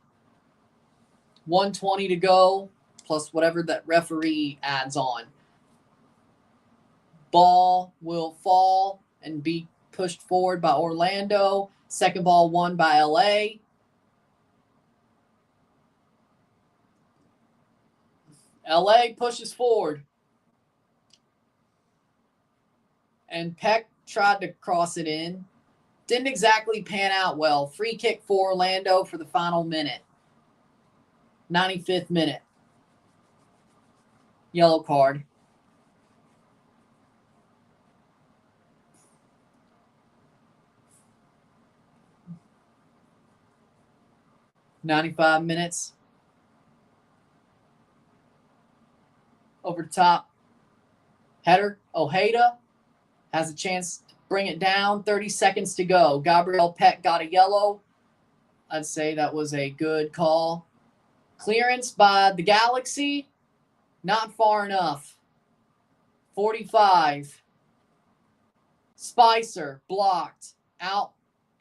[SPEAKER 1] 1:20 to go, plus whatever that referee adds on. Ball will fall and be pushed forward by Orlando. Second ball won by LA. LA pushes forward. And Peck tried to cross it in. Didn't exactly pan out well. Free kick for Orlando for the final minute. 95th minute. Yellow card. '95 minutes. Over the top. Header. Ojeda has a chance to bring it down. 30 seconds to go. Gabriel Peck got a yellow. I'd say that was a good call. Clearance by the Galaxy. Not far enough. 45. Spicer blocked. Out.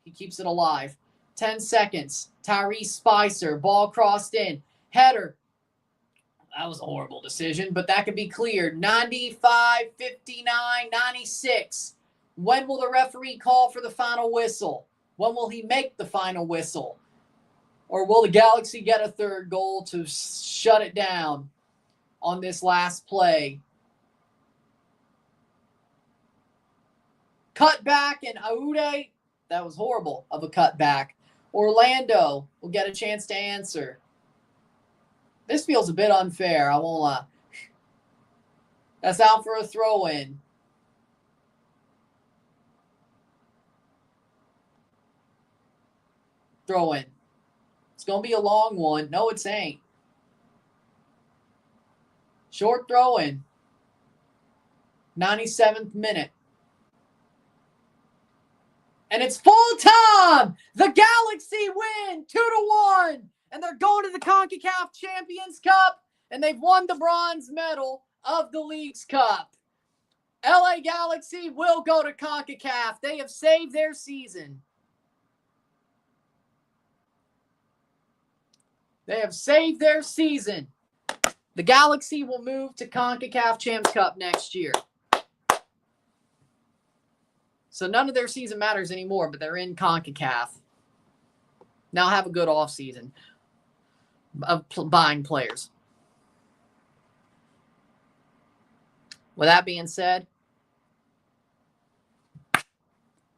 [SPEAKER 1] He keeps it alive. 10 seconds. Tyrese Spicer. Ball crossed in. Header. That was a horrible decision, but that could be cleared. 95, 59, 96. When will the referee call for the final whistle? When will he make the final whistle? Or will the Galaxy get a third goal to shut it down on this last play? Cut back and Aude. That was horrible of a cutback. Orlando will get a chance to answer. This feels a bit unfair, I won't lie. That's out for a throw-in. Throw-in. It's going to be a long one. No, it ain't. Short throw-in. 97th minute. And it's full time! The Galaxy win 2-1! And they're going to the CONCACAF Champions Cup, and they've won the bronze medal of the Leagues Cup. LA Galaxy will go to CONCACAF. They have saved their season. They have saved their season. The Galaxy will move to CONCACAF Champions Cup next year. So none of their season matters anymore, but they're in CONCACAF. Now have a good offseason of buying players. With that being said,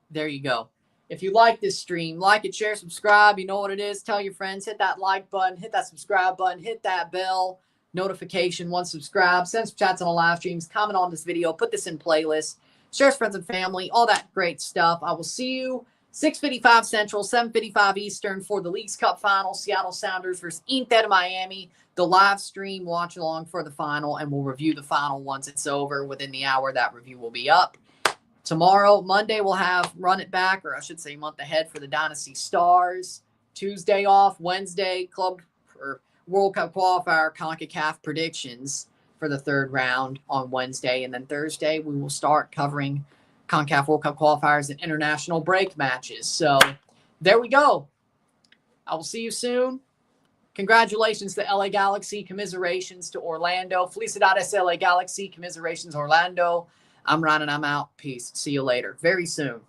[SPEAKER 1] there you go. If you like this stream, like it, share, subscribe. You know what it is. Tell your friends. Hit that like button. Hit that subscribe button. Hit that bell. notification, 1 subscribe, send some chats on the live streams, comment on this video, put this in playlist, share with friends and family, all that great stuff. I will see you 6:55 Central, 7:55 Eastern for the Leagues Cup final, Seattle Sounders versus Inter Miami. The live stream watch along for the final, and we'll review the final once it's over. Within the hour, that review will be up. Tomorrow, Monday, we'll have Run It Back, or I should say month ahead for the Dynasty Stars. Tuesday off, Wednesday, Club or World Cup qualifier CONCACAF predictions for the 3rd round on Wednesday. And then Thursday, we will start covering CONCACAF World Cup qualifiers and international break matches. So there we go. I will see you soon. Congratulations to LA Galaxy. Commiserations to Orlando. Felicidades LA Galaxy. Commiserations Orlando. I'm Ryan and I'm out. Peace. See you later. Very soon.